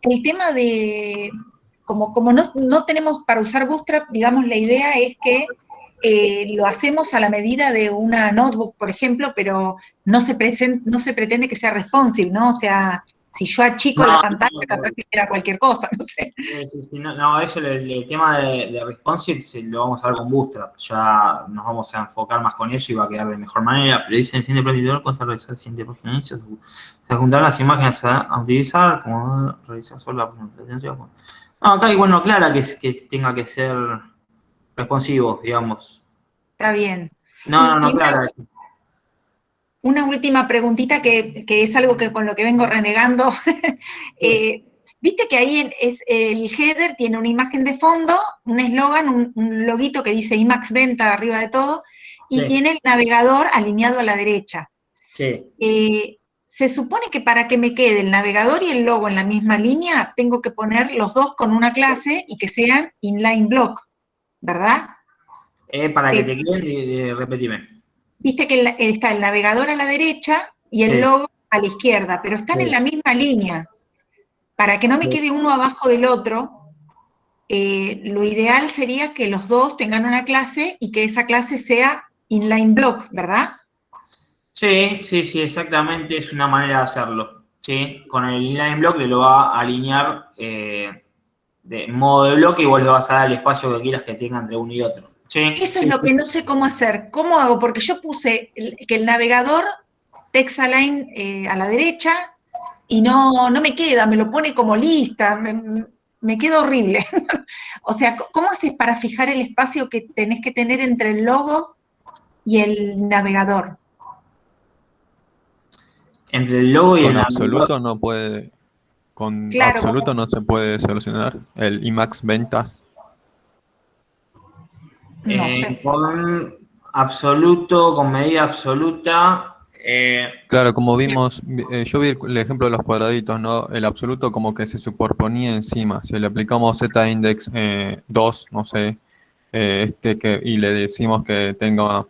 el tema de, como no tenemos para usar Bootstrap, digamos, la idea es que lo hacemos a la medida de una notebook, por ejemplo, pero no se pretende que sea responsive, ¿no? O sea, si yo achico la pantalla, capaz que queda cualquier cosa, no sé. Sí, no, eso, el tema de responsive lo vamos a ver con Bootstrap. Ya nos vamos a enfocar más con eso y va a quedar de mejor manera. Pero dice el siguiente proyector, consta realizar el siguiente página de inicio. Se juntarán las imágenes a utilizar, como realizar solo la presentación. No, acá, bueno, aclara que tenga que ser responsivo, digamos. Está bien. No, claro. Una última preguntita que es algo que con lo que vengo renegando. Viste que ahí el header tiene una imagen de fondo, un eslogan, un loguito que dice IMAX Venta arriba de todo, y tiene el navegador alineado a la derecha. Sí. Se supone que para que me quede el navegador y el logo en la misma línea, tengo que poner los dos con una clase y que sean inline block, ¿verdad? Para que te queden, repetime. Viste que está el navegador a la derecha y el logo a la izquierda, pero están en la misma línea. Para que no me quede uno abajo del otro, lo ideal sería que los dos tengan una clase y que esa clase sea inline block, ¿verdad? Sí, exactamente, es una manera de hacerlo. Sí, con el inline block le lo va a alinear de modo de bloque y vos le vas a dar el espacio que quieras que tenga entre uno y otro. Sí, eso es lo que no sé cómo hacer. ¿Cómo hago? Porque yo puse que el navegador text align a la derecha y no me queda, me lo pone como lista, me queda horrible. O sea, ¿cómo haces para fijar el espacio que tenés que tener entre el logo y el navegador? Entre el logo y el navegador. Absoluto no puede. Con absoluto no se puede solucionar. El IMAX Ventas. No sé. Con absoluto, con medida absoluta. Claro, como vimos, yo vi el ejemplo de los cuadraditos, ¿no? El absoluto como que se superponía encima. Si le aplicamos z-index 2, no sé, y le decimos que tenga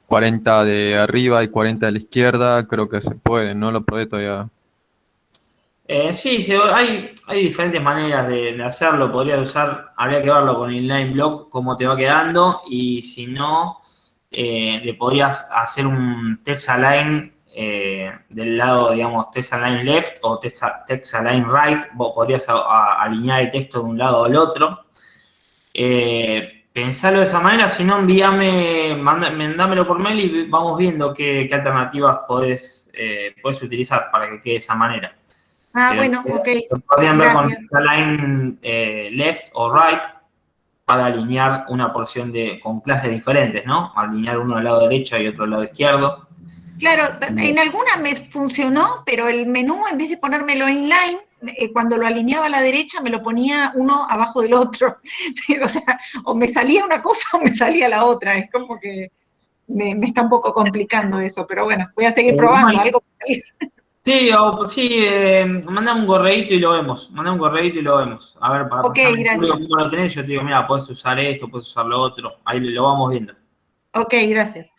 40 de arriba y 40 de la izquierda, creo que se puede, no lo probé todavía. Sí, hay diferentes maneras de hacerlo. Habría que verlo con inline block, cómo te va quedando, y si no, le podrías hacer un text align del lado, digamos, text align left o text align right. Vos podrías alinear el texto de un lado al otro. Pensalo de esa manera, si no, mandámelo por mail y vamos viendo qué alternativas podés utilizar para que quede de esa manera. Bueno, ok. Podrían ver con align left o right para alinear una porción con clases diferentes, ¿no? Alinear uno al lado derecho y otro al lado izquierdo. Claro, en alguna me funcionó, pero el menú, en vez de ponérmelo inline, cuando lo alineaba a la derecha, me lo ponía uno abajo del otro. O sea, o me salía una cosa o me salía la otra. Es como que me está un poco complicando eso, pero bueno, voy a seguir probando. Algo. Sí, mandame un correíto y lo vemos. A ver, para pasar gracias. Cómo lo tenés, yo te digo, mira, puedes usar esto, puedes usar lo otro. Ahí lo vamos viendo. Ok, gracias.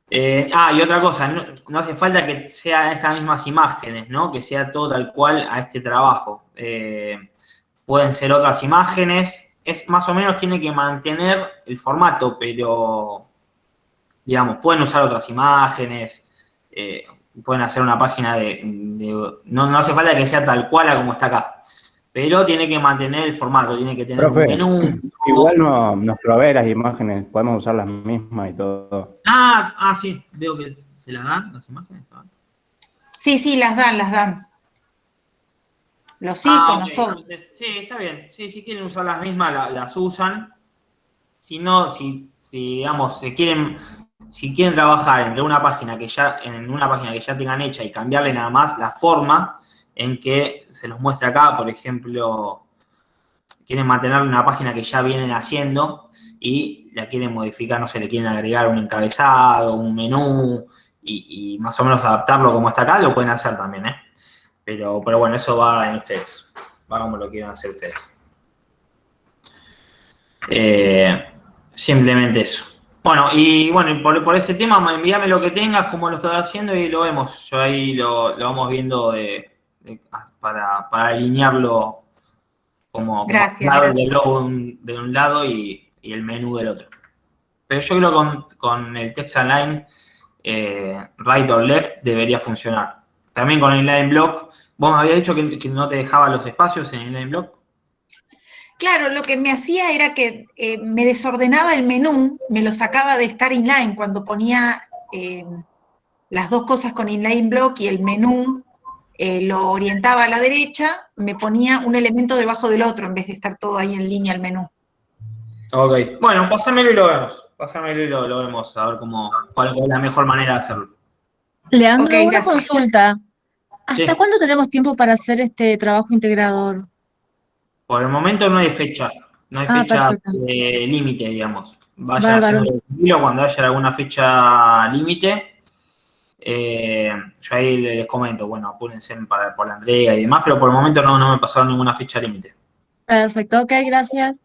Y otra cosa, no hace falta que sean estas mismas imágenes, ¿no? Que sea todo tal cual a este trabajo. Pueden ser otras imágenes. Más o menos tiene que mantener el formato, pero, digamos, pueden usar otras imágenes. Pueden hacer una página no hace falta que sea tal cual a como está acá, pero tiene que mantener el formato, tiene que tener un menú. Igual nos provee las imágenes, podemos usar las mismas y todo. Sí, veo que se las dan las imágenes. Sí, las dan. Los iconos, todo. Sí, está bien. Sí, si quieren usar las mismas, las usan. Si no, digamos, si quieren trabajar en una página que ya tengan hecha y cambiarle nada más la forma en que se los muestra acá, por ejemplo, quieren mantener una página que ya vienen haciendo y la quieren modificar, no sé, le quieren agregar un encabezado, un menú y más o menos adaptarlo como está acá, lo pueden hacer también, ¿eh? Pero bueno, eso va en ustedes, va como lo quieran hacer ustedes. Simplemente eso. Bueno, y bueno, por ese tema, envíame lo que tengas, cómo lo estás haciendo y lo vemos. Yo ahí lo vamos viendo para alinearlo como Gracias, el logo de un lado y el menú del otro. Pero yo creo que con el text align right or left debería funcionar. También con el inline block. Vos me habías dicho que no te dejaba los espacios en el inline block. Claro, lo que me hacía era que me desordenaba el menú, me lo sacaba de estar inline cuando ponía las dos cosas con inline block y el menú lo orientaba a la derecha, me ponía un elemento debajo del otro en vez de estar todo ahí en línea el menú. Ok, bueno, pásamelo y lo vemos. Pásamelo y lo vemos, a ver cuál es la mejor manera de hacerlo. Leandro, Ok, una gracias. consulta. ¿Hasta Sí. cuándo tenemos tiempo para hacer este trabajo integrador? Por el momento no hay fecha. No hay fecha Perfecto. límite, digamos. Vayan Bárbaro. haciendo el estilo cuando haya alguna fecha límite. Yo ahí les comento, bueno, apúrense por la entrega y demás, pero por el momento no me pasaron ninguna fecha límite. Perfecto, ok, gracias.